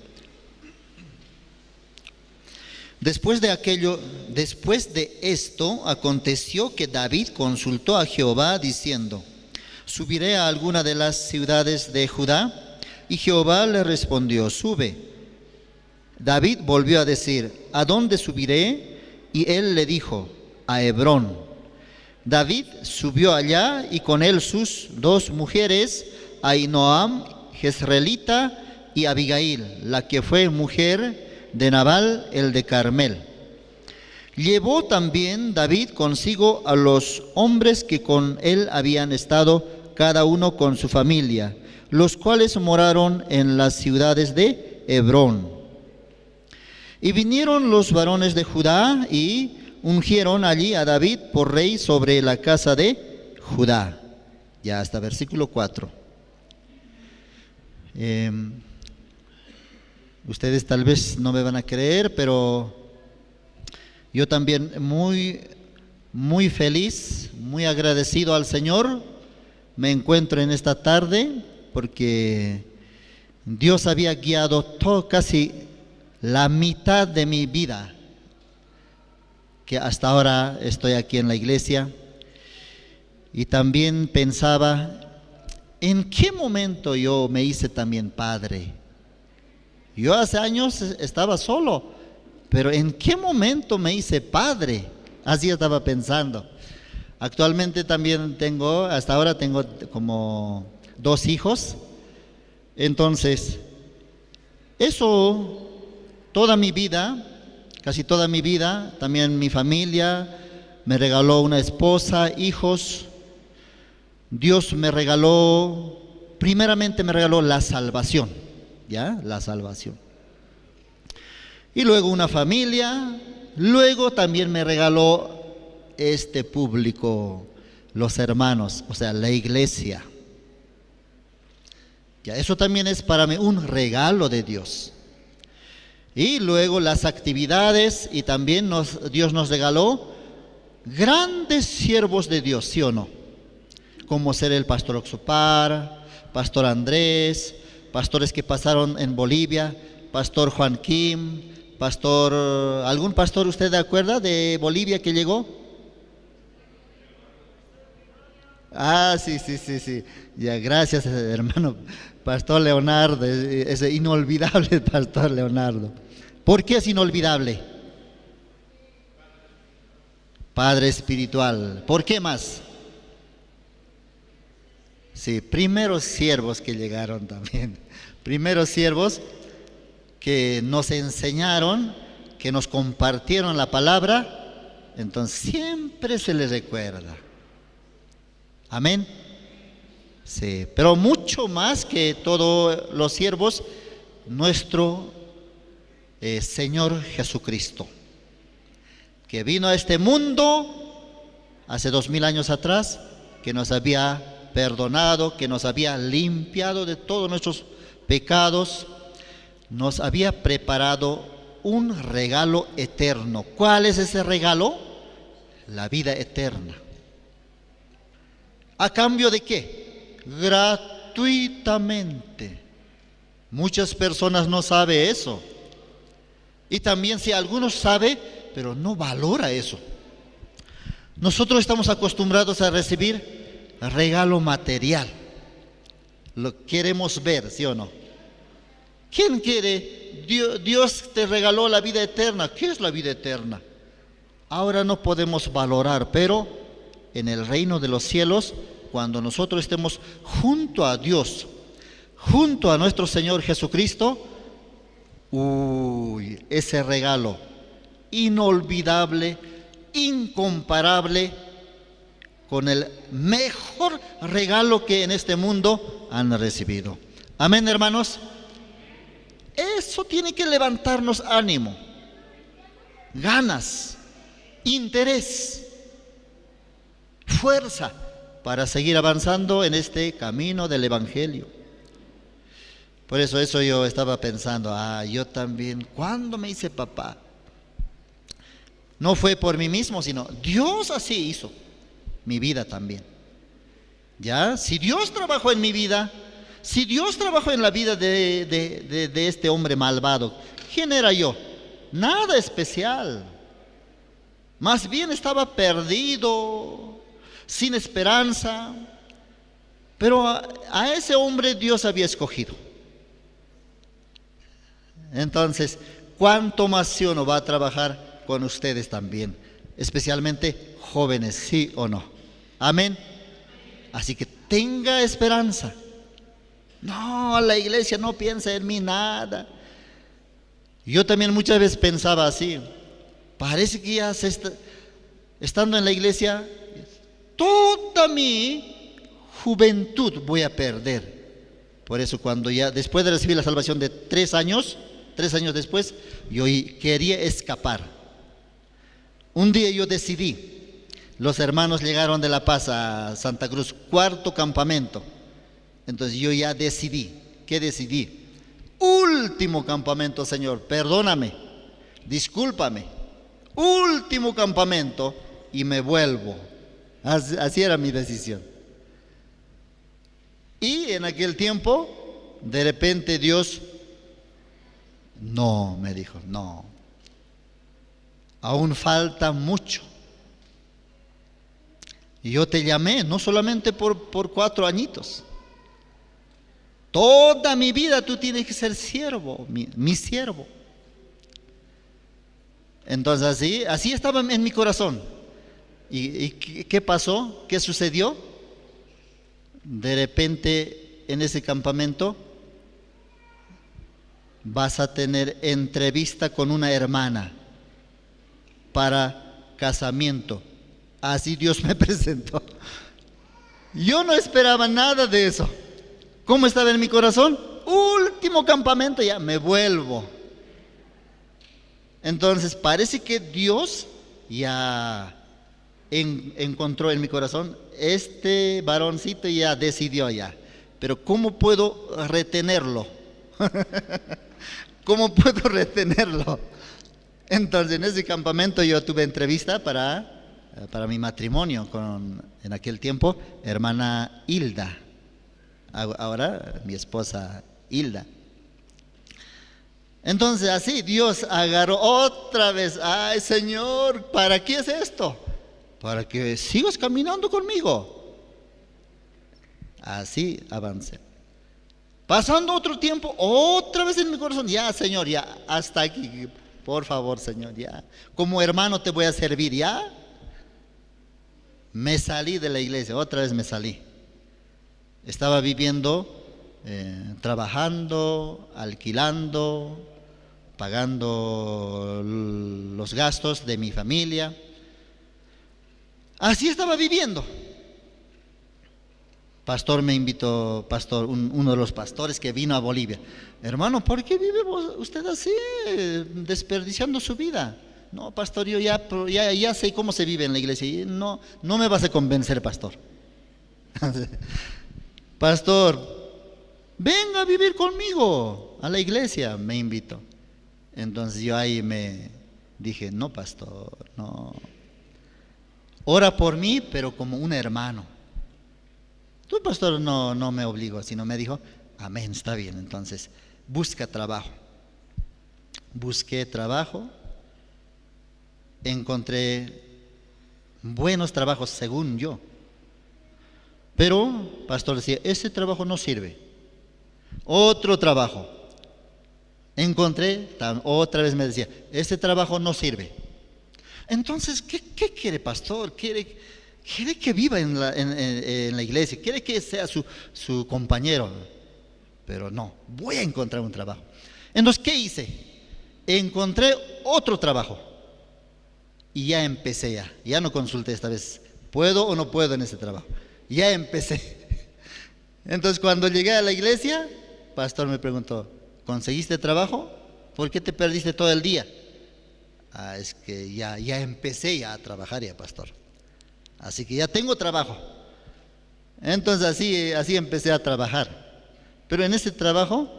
Después de esto, aconteció que David consultó a Jehová diciendo: ¿subiré a alguna de las ciudades de Judá? Y Jehová le respondió: sube. David volvió a decir: ¿a dónde subiré? Y él le dijo: a Hebrón. David subió allá y con él sus 2 mujeres, Ahinoam, Jezreelita, y Abigail, la que fue mujer de Nabal, el de Carmel. Llevó también David consigo a los hombres que con él habían estado, cada uno con su familia, los cuales moraron en las ciudades de Hebrón. Y vinieron los varones de Judá y ungieron allí a David por rey sobre la casa de Judá. Ya hasta versículo 4. Ustedes tal vez no me van a creer, pero yo también muy feliz, muy agradecido al Señor me encuentro en esta tarde, porque Dios había guiado casi la mitad de mi vida, que hasta ahora estoy aquí en la iglesia, y también pensaba, ¿en qué momento yo me hice también padre? Yo hace años estaba solo, pero ¿en qué momento me hice padre? Así estaba pensando. Actualmente también hasta ahora tengo como 2 hijos. Entonces, eso, toda mi vida, casi toda mi vida, también mi familia me regaló una esposa, hijos. Dios me regaló, primeramente me regaló la salvación. ¿Ya? La salvación. Y luego una familia, luego también me regaló este público, los hermanos, o sea, la iglesia. Ya, eso también es para mí un regalo de Dios. Y luego las actividades, y también Dios nos regaló grandes siervos de Dios, ¿sí o no? Como ser el pastor Oxopar, pastor Andrés, pastores que pasaron en Bolivia, pastor Juan Kim, ¿algún pastor usted de acuerda de Bolivia que llegó? Sí. Ya, gracias, hermano Pastor Leonardo, ese inolvidable Pastor Leonardo. ¿Por qué es inolvidable? Padre espiritual. ¿Por qué más? Sí, primeros siervos que llegaron también. Primeros siervos que nos enseñaron, que nos compartieron la palabra, entonces siempre se les recuerda. Amén. Sí, pero mucho más que todos los siervos, nuestro Señor Jesucristo, que vino a este mundo hace 2000 años atrás, que nos había perdonado, que nos había limpiado de todos nuestros pecados, nos había preparado un regalo eterno. ¿Cuál es ese regalo? La vida eterna. ¿A cambio de qué? Gratuitamente. Muchas personas no saben eso. Y también si algunos saben, pero no valora eso. Nosotros estamos acostumbrados a recibir regalo material. Lo queremos ver, ¿sí o no? ¿Quién quiere? Dios te regaló la vida eterna. ¿Qué es la vida eterna? Ahora no podemos valorar, pero en el reino de los cielos, cuando nosotros estemos junto a Dios, junto a nuestro Señor Jesucristo, ese regalo inolvidable, incomparable, con el mejor regalo que en este mundo han recibido. Amén, hermanos. Eso tiene que levantarnos ánimo, ganas, interés, fuerza para seguir avanzando en este camino del Evangelio. Por eso yo estaba pensando, yo también, ¿cuándo me hice papá? No fue por mí mismo, sino Dios así hizo mi vida también. ¿Ya? Si Dios trabajó en mi vida, si Dios trabajó en la vida de este hombre malvado, ¿quién era yo? Nada especial. Más bien estaba perdido, sin esperanza. Pero a ese hombre Dios había escogido. Entonces, ¿cuánto más si uno va a trabajar con ustedes también? Especialmente jóvenes, ¿sí o no? Amén. Así que tenga esperanza. No, la iglesia no piensa en mí nada. Yo también muchas veces pensaba así. Parece que ya estando en la iglesia, toda mi juventud voy a perder. Por eso cuando ya, después de recibir la salvación de 3 años después, yo quería escapar. Un día yo decidí, los hermanos llegaron de La Paz a Santa Cruz, 4º campamento. Entonces yo ya decidí, ¿qué decidí? Último campamento, Señor, perdóname, discúlpame. Último campamento y me vuelvo. Así era mi decisión. Y en aquel tiempo, de repente Dios, no, me dijo, no. Aún falta mucho. Y yo te llamé, no solamente por 4 añitos. Toda mi vida tú tienes que ser siervo, mi siervo. Entonces así estaba en mi corazón. ¿Y qué pasó? ¿Qué sucedió? De repente en ese campamento vas a tener entrevista con una hermana para casamiento. Así Dios me presentó. Yo no esperaba nada de eso. ¿Cómo estaba en mi corazón? Último campamento, ya me vuelvo. Entonces parece que Dios ya encontró en mi corazón, este varoncito ya decidió ya. Pero ¿cómo puedo retenerlo? ¿Cómo puedo retenerlo? Entonces en ese campamento yo tuve entrevista para mi matrimonio con, en aquel tiempo, hermana Hilda. Ahora mi esposa Hilda. Entonces así Dios agarró otra vez. Ay, Señor, ¿para qué es esto? Para que sigas caminando conmigo. Así avancé. Pasando otro tiempo, otra vez en mi corazón, ya Señor, ya, hasta aquí, por favor Señor, ya. Como hermano te voy a servir, ya. Me salí de la iglesia, otra vez me salí. Estaba viviendo, trabajando, alquilando, pagando los gastos de mi familia. Así estaba viviendo. Pastor me invitó, uno de los pastores que vino a Bolivia. Hermano, ¿por qué vive usted así, desperdiciando su vida? No, pastor, yo ya sé cómo se vive en la iglesia. Y no me vas a convencer, pastor. Pastor, venga a vivir conmigo a la iglesia, me invitó. Entonces yo ahí me dije, no, pastor, no. Ora por mí, pero como un hermano. Tu pastor no me obligó, sino me dijo, amén, está bien. Entonces, busca trabajo. Busqué trabajo, encontré buenos trabajos según yo. Pero, pastor decía, ese trabajo no sirve. Otro trabajo. Encontré, otra vez me decía, ese trabajo no sirve. Entonces, ¿qué quiere, pastor? Quiere que viva en la iglesia, quiere que sea su compañero, pero no, voy a encontrar un trabajo. Entonces, ¿qué hice? Encontré otro trabajo y ya empecé, ya no consulté esta vez, ¿puedo o no puedo en ese trabajo? Ya empecé. Entonces, cuando llegué a la iglesia, el pastor me preguntó, ¿conseguiste trabajo? ¿Por qué te perdiste todo el día? Es que ya empecé a trabajar ya, pastor. Así que ya tengo trabajo. Entonces así empecé a trabajar. Pero en ese trabajo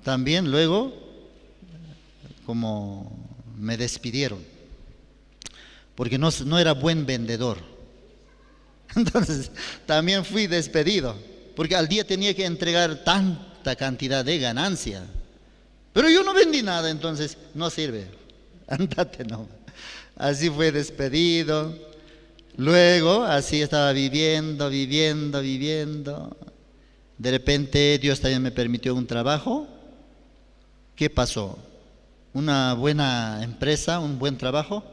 también luego como me despidieron. Porque no era buen vendedor. Entonces también fui despedido. Porque al día tenía que entregar tanta cantidad de ganancia. Pero yo no vendí nada, entonces no sirve. Andate no. Así fue despedido. Luego, así estaba viviendo. De repente Dios también me permitió un trabajo. ¿Qué pasó? Una buena empresa, un buen trabajo.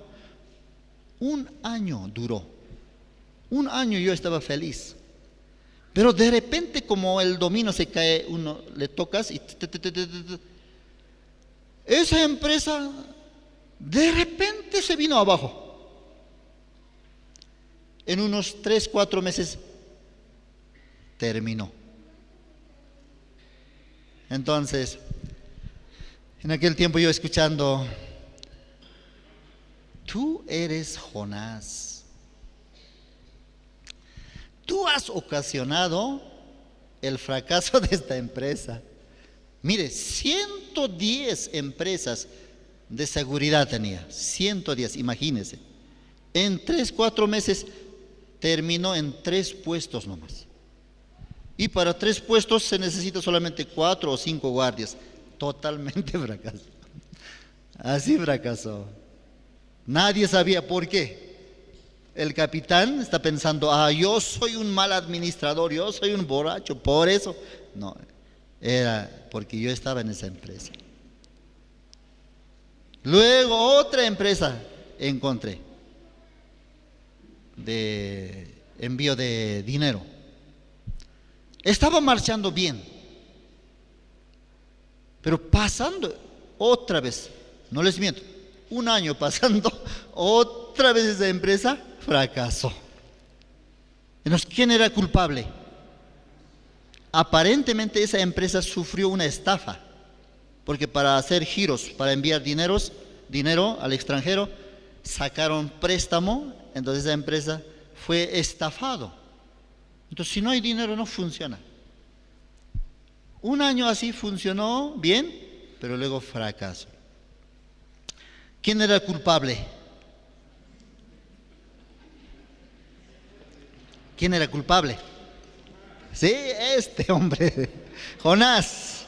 1 año duró. 1 año yo estaba feliz. Pero de repente, como el dominó se cae, uno le tocas y esa empresa de repente se vino abajo. En unos 3-4 meses terminó. Entonces, en aquel tiempo yo escuchando, tú eres Jonás. Tú has ocasionado el fracaso de esta empresa. Mire, 110 empresas de seguridad tenía. 110, imagínense. En 3-4 meses terminó en 3 puestos nomás. Y para 3 puestos se necesita solamente 4 o 5 guardias. Totalmente fracasó. Así fracasó. Nadie sabía por qué. El capitán está pensando, yo soy un mal administrador, yo soy un borracho, por eso. No, era porque yo estaba en esa empresa. Luego otra empresa encontré de envío de dinero. Estaba marchando bien, pero pasando otra vez, no les miento, 1 año pasando, otra vez esa empresa fracasó. Entonces, ¿quién era culpable? Aparentemente esa empresa sufrió una estafa, porque para hacer giros, para enviar dinero al extranjero, sacaron préstamo, entonces esa empresa fue estafado. Entonces, si no hay dinero, no funciona. 1 año así funcionó bien, pero luego fracasó. ¿Quién era el culpable? ¿Quién era culpable? Sí, este hombre, Jonás.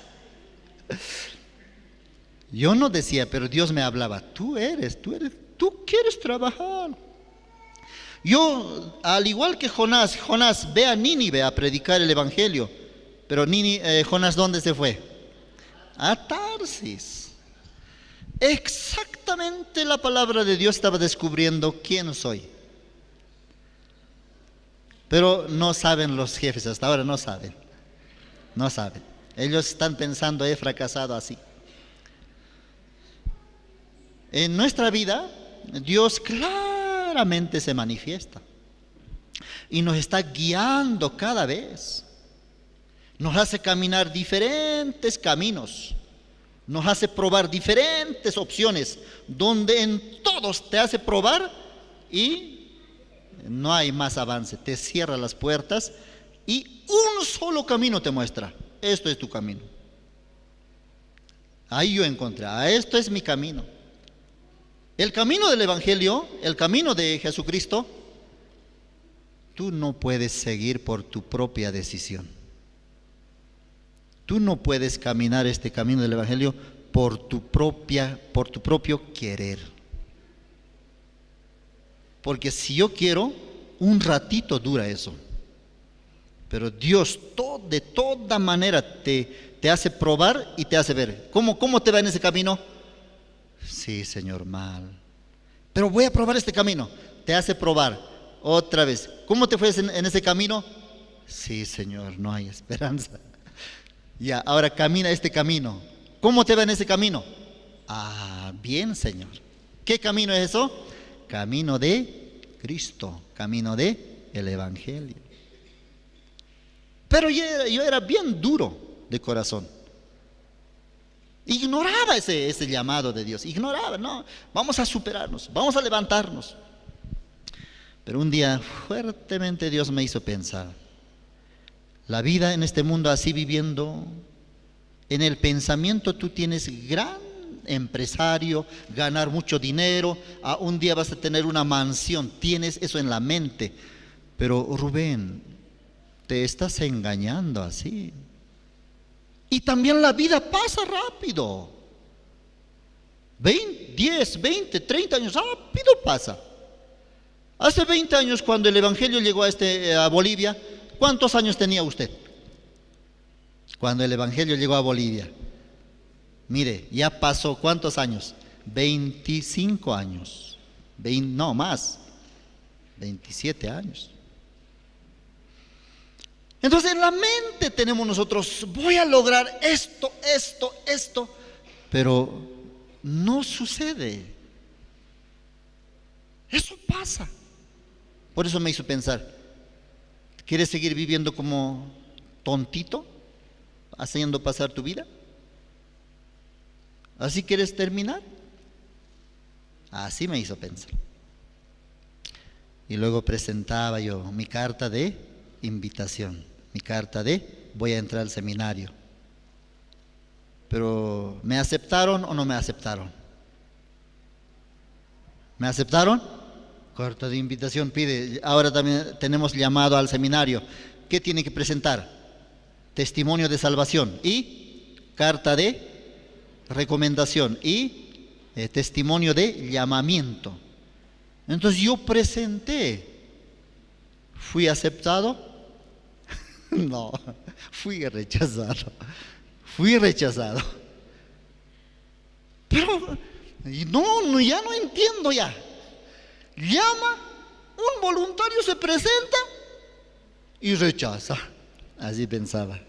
Yo no decía, pero Dios me hablaba, tú quieres trabajar. Yo, al igual que Jonás, ve a Nínive a predicar el Evangelio. Pero Jonás, ¿dónde se fue? A Tarsis. Exactamente la palabra de Dios estaba descubriendo quién soy. Pero no saben los jefes, hasta ahora no saben. No saben. Ellos están pensando, he fracasado así. En nuestra vida, Dios claramente se manifiesta. Y nos está guiando cada vez. Nos hace caminar diferentes caminos. Nos hace probar diferentes opciones, donde en todos te hace probar y no hay más avance. Te cierra las puertas y un solo camino te muestra. Esto es tu camino. Ahí yo encontré, esto es mi camino. El camino del Evangelio, el camino de Jesucristo, tú no puedes seguir por tu propia decisión. Tú no puedes caminar este camino del Evangelio por tu propio querer. Porque si yo quiero, un ratito dura eso. Pero Dios de toda manera te hace probar y te hace ver. ¿Cómo te va en ese camino? Sí, Señor, mal. Pero voy a probar este camino. Te hace probar otra vez. ¿Cómo te fue en ese camino? Sí, Señor, no hay esperanza. Ya, ahora camina este camino. ¿Cómo te va en ese camino? Bien, Señor. ¿Qué camino es eso? Camino de Cristo, camino de el Evangelio. Pero yo era bien duro de corazón. Ignoraba ese llamado de Dios. Ignoraba, no, vamos a superarnos, vamos a levantarnos. Pero un día fuertemente Dios me hizo pensar. La vida en este mundo así viviendo, en el pensamiento tú tienes gran empresario, ganar mucho dinero, un día vas a tener una mansión, tienes eso en la mente. Pero Rubén, te estás engañando así. Y también la vida pasa rápido. 10, 20, 30 años, rápido pasa. Hace 20 años cuando el Evangelio llegó a Bolivia, ¿cuántos años tenía usted? Cuando el Evangelio llegó a Bolivia. Mire, ya pasó ¿cuántos años? 25 años. No más. 27 años. Entonces en la mente tenemos nosotros, voy a lograr esto. Pero no sucede. Eso pasa. Por eso me hizo pensar, ¿quieres seguir viviendo como tontito? ¿Haciendo pasar tu vida? ¿Así quieres terminar? Así me hizo pensar. Y luego presentaba yo mi carta de invitación, mi carta de voy a entrar al seminario. Pero ¿me aceptaron o no me aceptaron? ¿Me aceptaron? Carta de invitación pide. Ahora también tenemos llamado al seminario. ¿Qué tiene que presentar? Testimonio de salvación y carta de recomendación y testimonio de llamamiento. Entonces yo presenté. ¿Fui aceptado? No, fui rechazado. Pero no, ya no entiendo ya. Llama, un voluntario se presenta y rechaza. Así pensaba.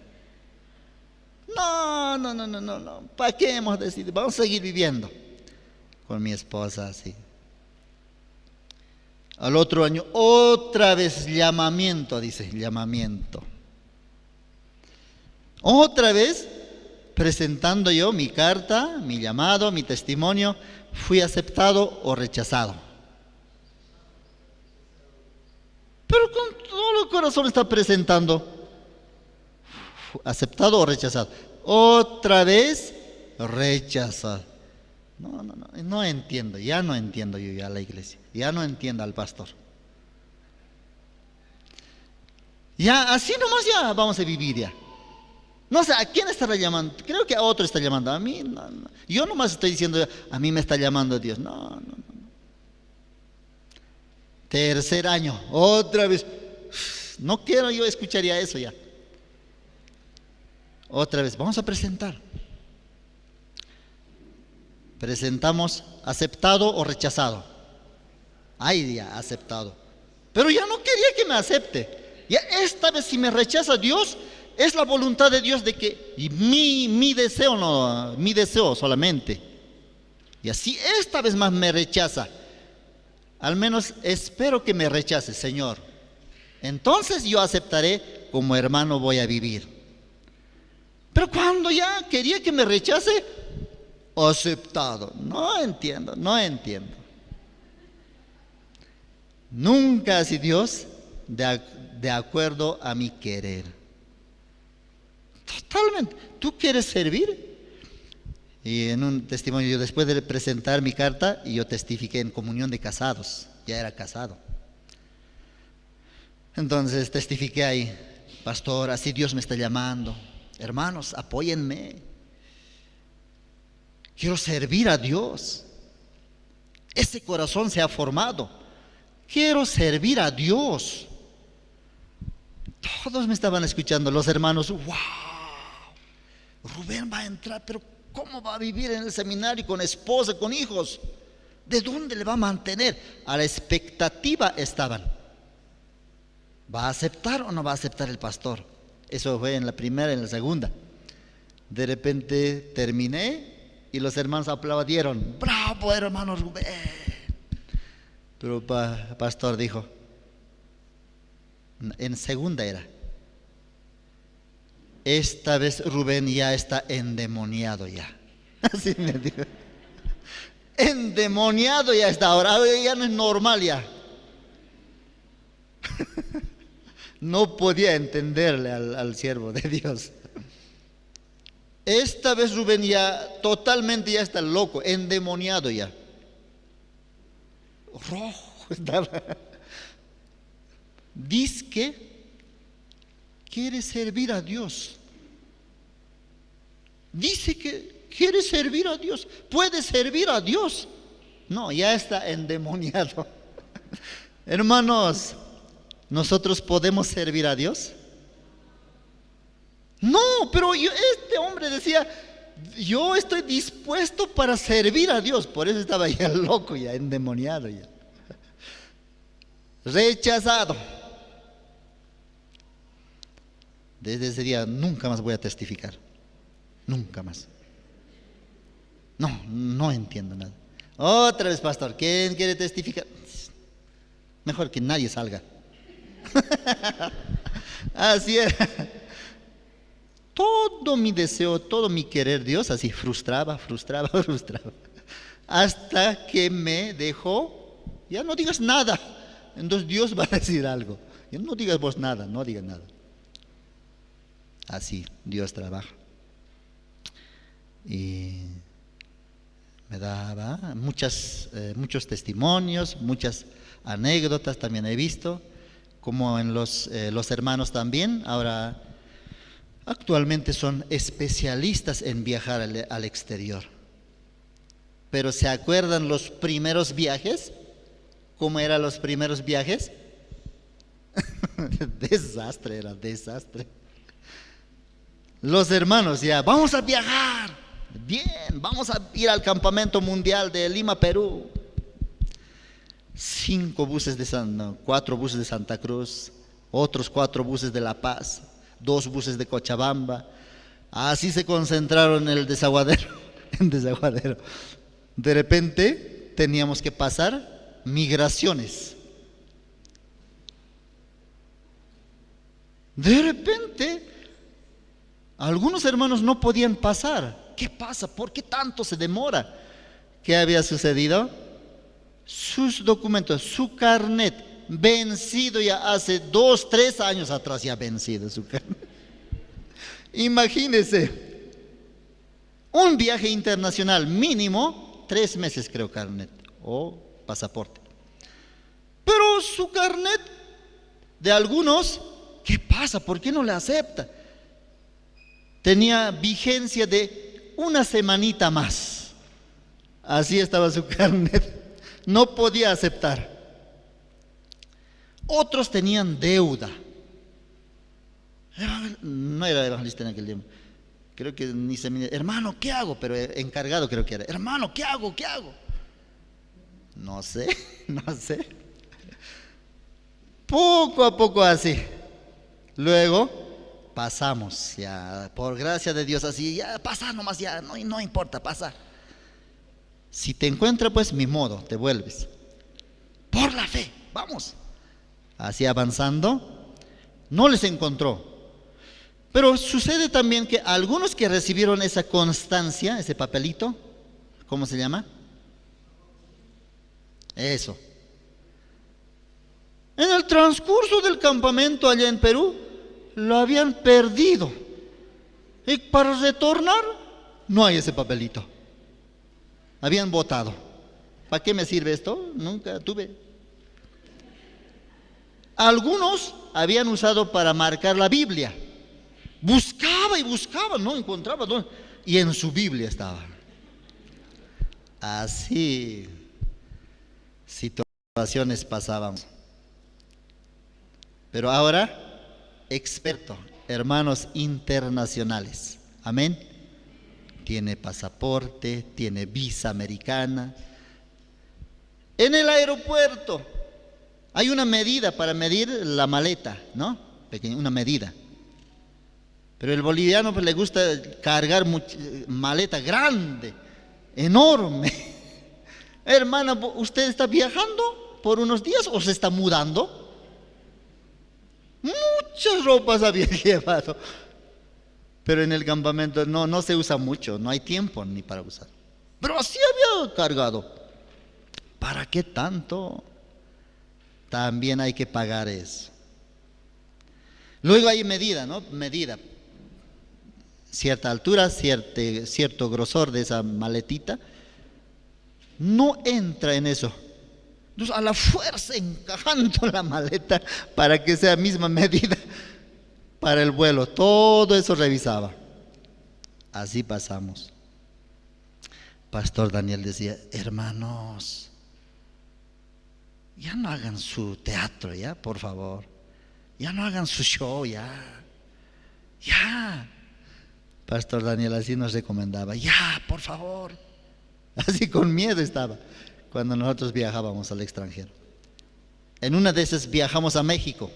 No. ¿Para qué hemos decidido? Vamos a seguir viviendo con mi esposa así. Al otro año, otra vez llamamiento, dice, llamamiento. Otra vez, presentando yo mi carta, mi llamado, mi testimonio, fui aceptado o rechazado. Pero con todo el corazón está presentando, aceptado o rechazado. Otra vez, rechazado. No entiendo, ya no entiendo yo ya la iglesia, ya no entiendo al pastor. Ya, así nomás ya vamos a vivir ya. No sé, ¿a quién estará llamando? Creo que a otro está llamando, a mí no. Yo nomás estoy diciendo, a mí me está llamando Dios. No. Tercer año, otra vez. No quiero yo escucharía eso ya. Otra vez, vamos a presentar. Presentamos aceptado o rechazado. Ay, ya, aceptado. Pero ya no quería que me acepte. Ya esta vez si me rechaza Dios, es la voluntad de Dios de que mi deseo no, mi deseo solamente. Y así esta vez más me rechaza. Al menos espero que me rechace, Señor. Entonces yo aceptaré, como hermano voy a vivir. Pero cuando ya quería que me rechace, aceptado. No entiendo. Nunca hace Dios de acuerdo a mi querer. Totalmente. ¿Tú quieres servir? Y en un testimonio, yo después de presentar mi carta, yo testifiqué en comunión de casados. Ya era casado. Entonces testifiqué ahí, pastor, así Dios me está llamando. Hermanos, apóyenme. Quiero servir a Dios. Ese corazón se ha formado. Quiero servir a Dios. Todos me estaban escuchando, los hermanos. ¡Wow! Rubén va a entrar, pero ¿cómo va a vivir en el seminario con esposa, con hijos? ¿De dónde le va a mantener? A la expectativa estaban. ¿Va a aceptar o no va a aceptar el pastor? Eso fue en la primera y en la segunda. De repente terminé y los hermanos aplaudieron. ¡Bravo, hermano Rubén! Pero el pastor dijo, en segunda era, esta vez Rubén ya está endemoniado ya. Así me dijo. Endemoniado ya está, ahora ya no es normal ya. No podía entenderle al siervo de Dios. Esta vez Rubén ya totalmente ya está loco, endemoniado ya. Rojo estaba. Dice que quiere servir a Dios. Dice que quiere servir a Dios. Puede servir a Dios. No, ya está endemoniado. Hermanos, ¿nosotros podemos servir a Dios? No, pero este hombre decía, yo estoy dispuesto para servir a Dios. Por eso estaba ya loco, ya endemoniado ya. Rechazado. Desde ese día nunca más voy a testificar. Nunca más. No entiendo nada. Otra vez, pastor, ¿quién quiere testificar? Mejor que nadie salga. Así era. Todo mi deseo, todo mi querer, Dios así frustraba. Hasta que me dejó, ya no digas nada. Entonces Dios va a decir algo. Ya no digas vos nada, no digas nada. Así Dios trabaja. Y me daba muchos testimonios, muchas anécdotas también he visto, como en los hermanos también, ahora actualmente son especialistas en viajar al exterior. Pero ¿se acuerdan los primeros viajes? ¿Cómo eran los primeros viajes? Desastre. Los hermanos ya, vamos a viajar. Bien, vamos a ir al campamento mundial de Lima, Perú. 4 buses de Santa Cruz, otros 4 buses de La Paz, 2 buses de Cochabamba. Así se concentraron en el desaguadero. De repente teníamos que pasar migraciones. De repente algunos hermanos no podían pasar. ¿Qué pasa? ¿Por qué tanto se demora? ¿Qué había sucedido? Sus documentos, su carnet, vencido ya hace 2, 3 años atrás, ya vencido su carnet. Imagínense, un viaje internacional mínimo, 3 meses creo carnet o pasaporte. Pero su carnet de algunos, ¿qué pasa? ¿Por qué no le acepta? Tenía vigencia de una semanita más. Así estaba su carnet. No podía aceptar. Otros tenían deuda. No era evangelista en aquel tiempo. Creo que ni se me... Hermano, ¿qué hago? Pero encargado creo que era. Hermano, ¿qué hago? ¿Qué hago? No sé, no sé. Poco a poco así. Luego pasamos, ya, por gracia de Dios, así, ya pasa nomás, ya, no importa, pasa. Si te encuentra, pues mi modo, te vuelves. Por la fe, vamos. Así avanzando, no les encontró. Pero sucede también que algunos que recibieron esa constancia, ese papelito, ¿cómo se llama? Eso. En el transcurso del campamento allá en Perú, lo habían perdido. Y para retornar, no hay ese papelito. Habían votado. ¿Para qué me sirve esto? Nunca tuve. Algunos habían usado para marcar la Biblia. Buscaba y buscaba, no encontraba. Y en su Biblia estaba. Así situaciones pasaban. Pero ahora, experto, hermanos internacionales. Amén. Tiene pasaporte, tiene visa americana. En el aeropuerto hay una medida para medir la maleta, ¿no? Pequeña, una medida. Pero el boliviano pues, le gusta cargar maleta grande, enorme. Hermana, ¿usted está viajando por unos días o se está mudando? Muchas ropas había llevado. Pero en el campamento no se usa mucho, no hay tiempo ni para usar. Pero así había cargado. ¿Para qué tanto? También hay que pagar eso. Luego hay medida, ¿no? Medida. Cierta altura, cierto grosor de esa maletita. No entra en eso. Entonces a la fuerza encajando la maleta para que sea misma medida para el vuelo. Todo eso revisaba. Así pasamos. Pastor Daniel decía, hermanos, ya no hagan su teatro, ya, por favor. Ya no hagan su show, ya. Ya. Pastor Daniel así nos recomendaba, ya, por favor. Así con miedo estaba cuando nosotros viajábamos al extranjero. En una de esas viajamos a México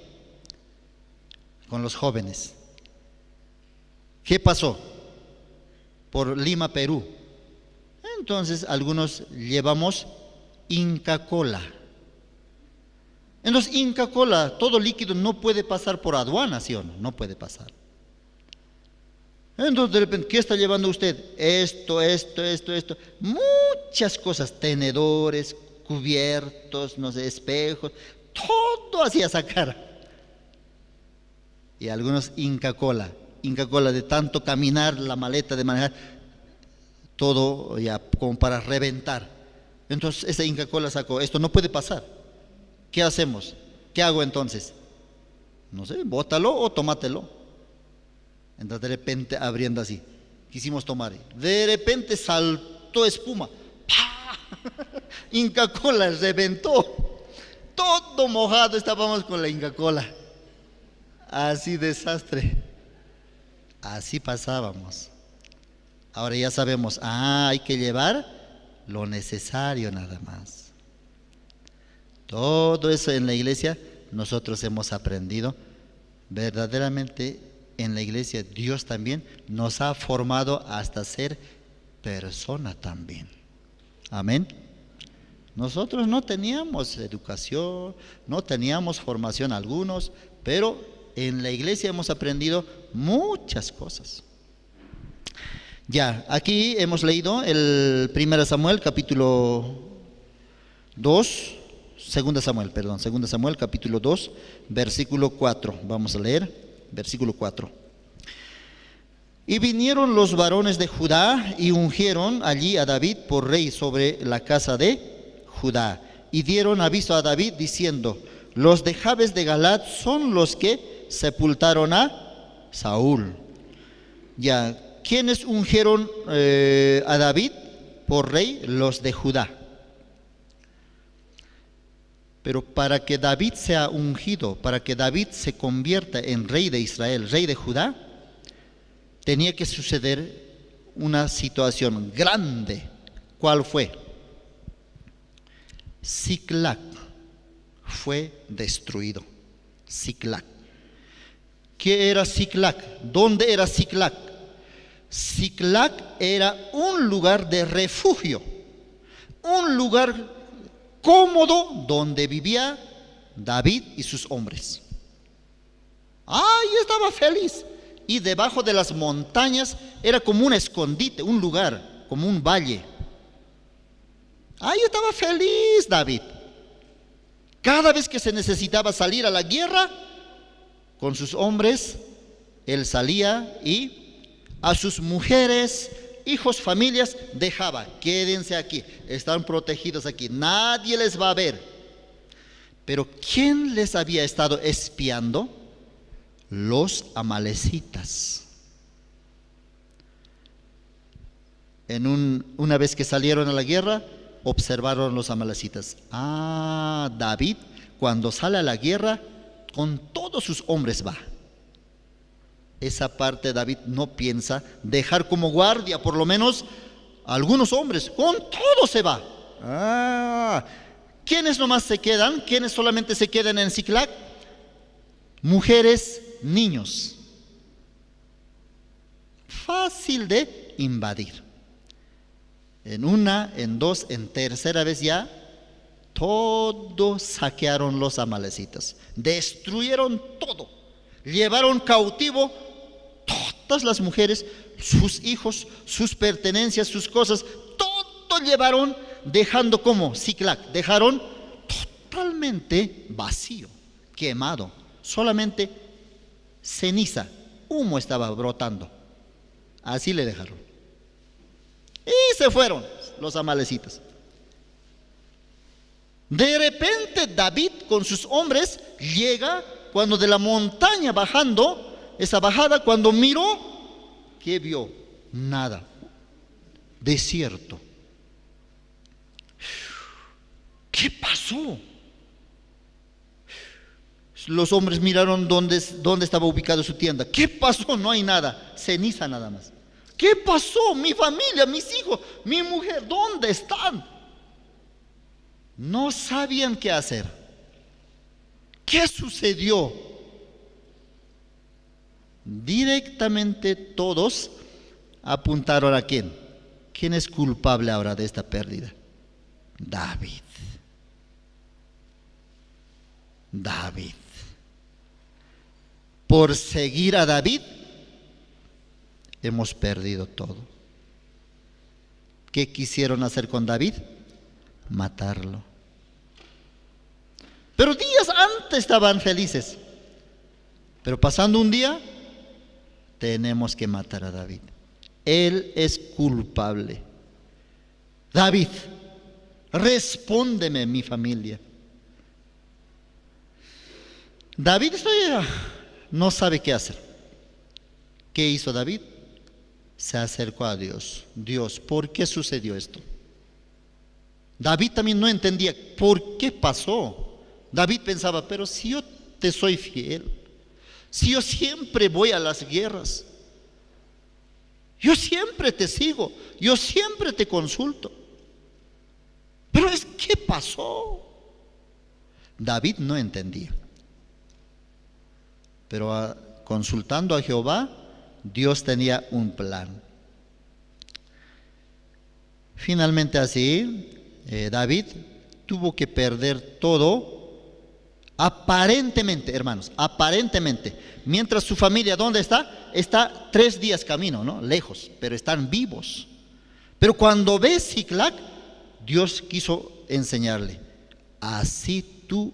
con los jóvenes. ¿Qué pasó? Por Lima, Perú. Entonces algunos llevamos Inca Kola. Entonces Inca Kola, todo líquido no puede pasar por aduana, ¿sí o no? No puede pasar. Entonces de repente, ¿qué está llevando usted? Esto. Muchas cosas, tenedores, cubiertos, no sé, espejos, todo hacía sacar. Y algunos Inca Kola de tanto caminar, la maleta de manejar, todo ya como para reventar. Entonces ese Inca Kola sacó, esto no puede pasar. ¿Qué hacemos? ¿Qué hago entonces? No sé, bótalo o tómatelo. Entonces de repente abriendo así, quisimos tomar. De repente saltó espuma. ¡Pah! Inca Kola reventó. Todo mojado estábamos con la Inca Kola. Así desastre. Así pasábamos. Ahora ya sabemos, hay que llevar lo necesario nada más. Todo eso en la iglesia nosotros hemos aprendido. Verdaderamente en la iglesia Dios también nos ha formado hasta ser persona también. Amén. Nosotros no teníamos educación, no teníamos formación algunos, pero en la iglesia hemos aprendido muchas cosas. Ya, aquí hemos leído el 1 Samuel capítulo 2, 2 Samuel capítulo 2, versículo 4. Vamos a leer, versículo 4. Y vinieron los varones de Judá y ungieron allí a David por rey sobre la casa de Judá. Y dieron aviso a David diciendo, los de Jabes de Galaad son los que sepultaron a Saúl. Ya, ¿quiénes ungieron a David por rey? Los de Judá. Pero para que David sea ungido, para que David se convierta en rey de Israel, rey de Judá, tenía que suceder una situación grande. ¿Cuál fue? Siclac fue destruido. Siclac. ¿Qué era Siclac? ¿Dónde era Siclac? Siclac era un lugar de refugio, un lugar cómodo donde vivía David y sus hombres. Ahí estaba feliz. Y debajo de las montañas era como un escondite, un lugar, como un valle. Ahí estaba feliz David. Cada vez que se necesitaba salir a la guerra con sus hombres, él salía y a sus mujeres, hijos, familias, dejaba: quédense aquí, están protegidos aquí, nadie les va a ver. Pero ¿quién les había estado espiando? Los amalecitas. Una vez que salieron a la guerra, observaron los amalecitas. David, cuando sale a la guerra, con todos sus hombres va. Esa parte David no piensa dejar como guardia por lo menos algunos hombres, con todo se va. ¿Quiénes nomás se quedan? ¿Quiénes solamente se quedan en Siclac? Mujeres, niños. Fácil de invadir. En una, en dos, en tercera vez ya, todo saquearon los amalecitas. Destruyeron todo. Llevaron cautivo todas las mujeres, sus hijos, sus pertenencias, sus cosas, todo llevaron, dejando como Siclac, dejaron totalmente vacío, quemado, solamente ceniza, humo estaba brotando. Así le dejaron. Y se fueron los amalecitas. De repente David con sus hombres llega cuando de la montaña bajando, esa bajada, cuando miró, ¿qué vio? Nada, desierto. ¿Qué pasó? Los hombres miraron dónde estaba ubicada su tienda. ¿Qué pasó? No hay nada, ceniza nada más. ¿Qué pasó? Mi familia, mis hijos, mi mujer, ¿dónde están? No sabían qué hacer. ¿Qué sucedió? Directamente todos apuntaron a quién. ¿Quién es culpable ahora de esta pérdida? David. David. Por seguir a David, hemos perdido todo. ¿Qué quisieron hacer con David? Matarlo. Pero días antes estaban felices. Pero pasando un día, tenemos que matar a David. Él es culpable. David, respóndeme, mi familia. David no sabe qué hacer. ¿Qué hizo David? Se acercó a Dios. Dios, ¿por qué sucedió esto? David también no entendía por qué pasó. David pensaba, pero si yo te soy fiel, si yo siempre voy a las guerras, yo siempre te sigo, yo siempre te consulto, pero ¿qué pasó? David no entendía. Pero consultando a Jehová, Dios tenía un plan. Finalmente así, David tuvo que perder todo, aparentemente, hermanos, aparentemente, mientras su familia, ¿dónde está? Está 3 días camino, ¿no? Lejos, pero están vivos. Pero cuando ve Siclac, Dios quiso enseñarle: así tú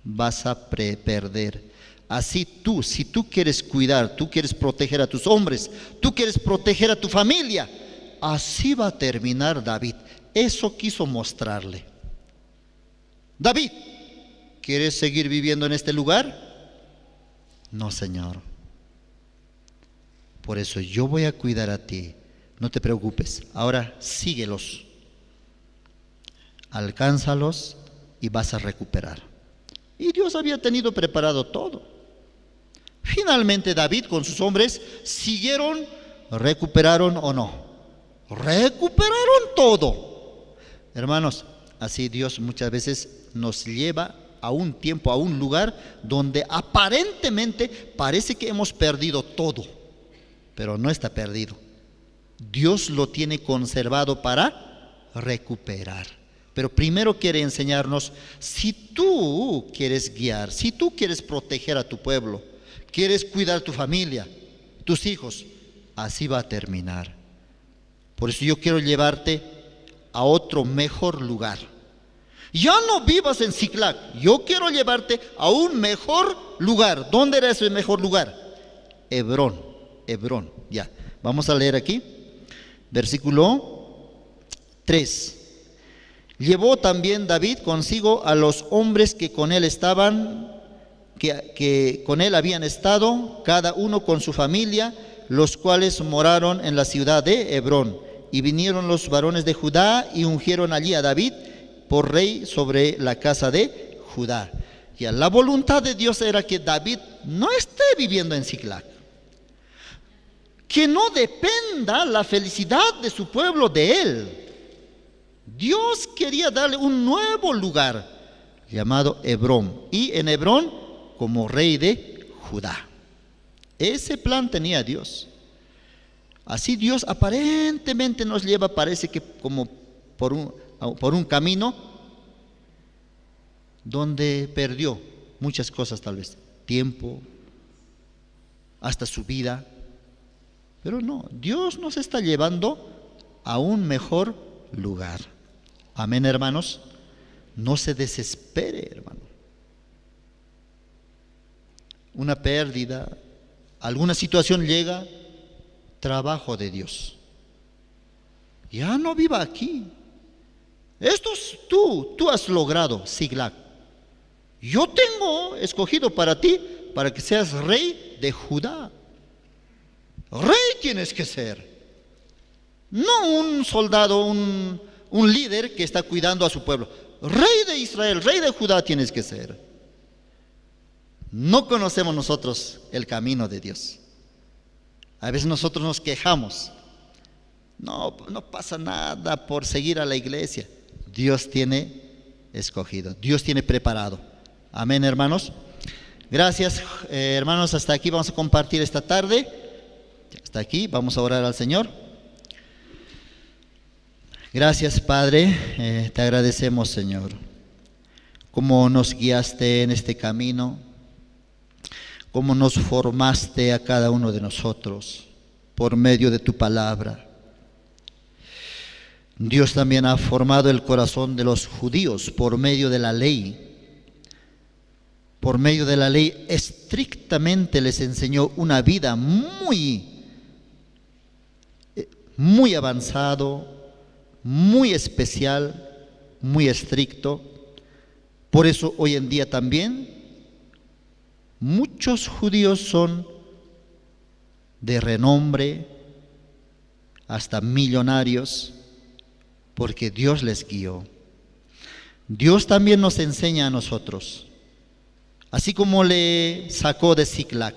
vas a perder. Así tú, si tú quieres cuidar, tú quieres proteger a tus hombres, tú quieres proteger a tu familia, así va a terminar David. Eso quiso mostrarle. David, ¿quieres seguir viviendo en este lugar? No, Señor. Por eso yo voy a cuidar a ti. No te preocupes. Ahora síguelos. Alcánzalos y vas a recuperar. Y Dios había tenido preparado todo. Finalmente David con sus hombres siguieron, recuperaron o no. Recuperaron todo. Hermanos, así Dios muchas veces nos lleva a un tiempo, a un lugar donde aparentemente parece que hemos perdido todo, pero no está perdido. Dios lo tiene conservado para recuperar. Pero primero quiere enseñarnos, si tú quieres guiar, si tú quieres proteger a tu pueblo, quieres cuidar a tu familia, tus hijos, así va a terminar. Por eso yo quiero llevarte a otro mejor lugar. Ya no vivas en Ziklag, yo quiero llevarte a un mejor lugar. ¿Dónde era ese mejor lugar? Hebrón, Hebrón, ya. Vamos a leer aquí, versículo 3. Llevó también David consigo a los hombres que con él estaban, que con él habían estado, cada uno con su familia, los cuales moraron en la ciudad de Hebrón. Y vinieron los varones de Judá y ungieron allí a David por rey sobre la casa de Judá. Ya, la voluntad de Dios era que David no esté viviendo en Ziklag, que no dependa la felicidad de su pueblo de él. Dios quería darle un nuevo lugar llamado Hebrón, y en Hebrón como rey de Judá. Ese plan tenía Dios. Así Dios aparentemente nos lleva, parece que como por un camino donde perdió muchas cosas, tal vez tiempo, hasta su vida. Pero no, Dios nos está llevando a un mejor lugar. Amén, hermanos. No se desespere, hermano. Una pérdida, alguna situación llega, trabajo de Dios. Ya no viva aquí. Esto es tú has logrado Ziklag. Yo tengo escogido para ti, para que seas rey de Judá. Rey tienes que ser. No un soldado, un líder que está cuidando a su pueblo. Rey de Israel, rey de Judá tienes que ser. No conocemos nosotros el camino de Dios. A veces nosotros nos quejamos. No pasa nada por seguir a la iglesia. Dios tiene escogido, Dios tiene preparado. Amén, hermanos. Gracias, hermanos. Hasta aquí vamos a compartir esta tarde. Hasta aquí, vamos a orar al Señor. Gracias, Padre, te agradecemos, Señor, cómo nos guiaste en este camino, cómo nos formaste a cada uno de nosotros por medio de tu palabra. Dios también ha formado el corazón de los judíos por medio de la ley. Por medio de la ley estrictamente les enseñó una vida muy avanzado, muy especial, muy estricto. Por eso hoy en día también muchos judíos son de renombre, hasta millonarios, porque Dios les guió. Dios también nos enseña a nosotros, así como le sacó de Ziklag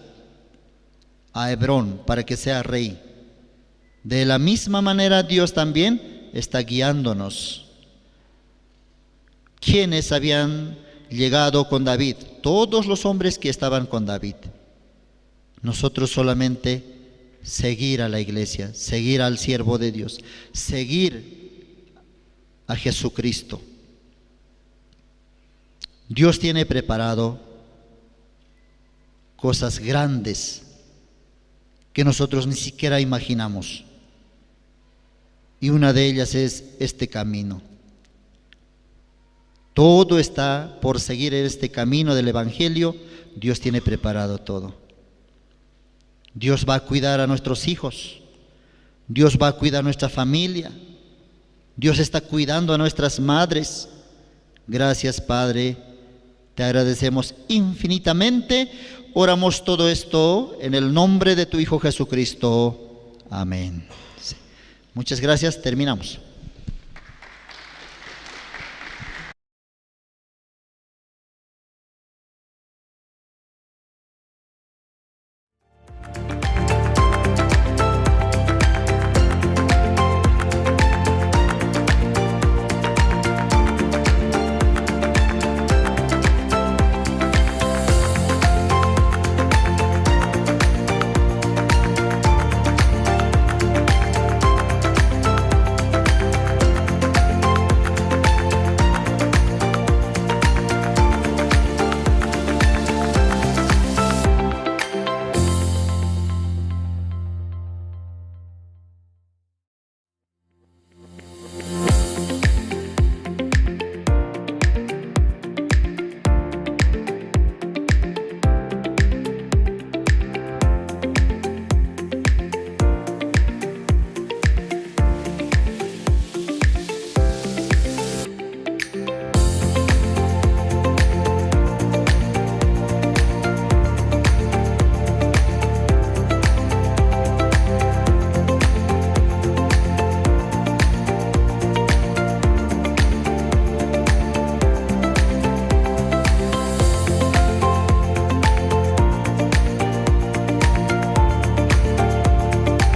a Hebrón para que sea rey, de la misma manera Dios también está guiándonos. ¿Quiénes habían llegado con David? Todos los hombres que estaban con David. Nosotros solamente seguir a la iglesia, seguir al siervo de Dios, seguir a Jesucristo. Dios tiene preparado cosas grandes que nosotros ni siquiera imaginamos. Y una de ellas es este camino. Todo está por seguir este camino del Evangelio. Dios tiene preparado todo. Dios va a cuidar a nuestros hijos. Dios va a cuidar a nuestra familia. Dios está cuidando a nuestras madres. Gracias, Padre. Te agradecemos infinitamente. Oramos todo esto en el nombre de tu Hijo Jesucristo. Amén. Muchas gracias. Terminamos.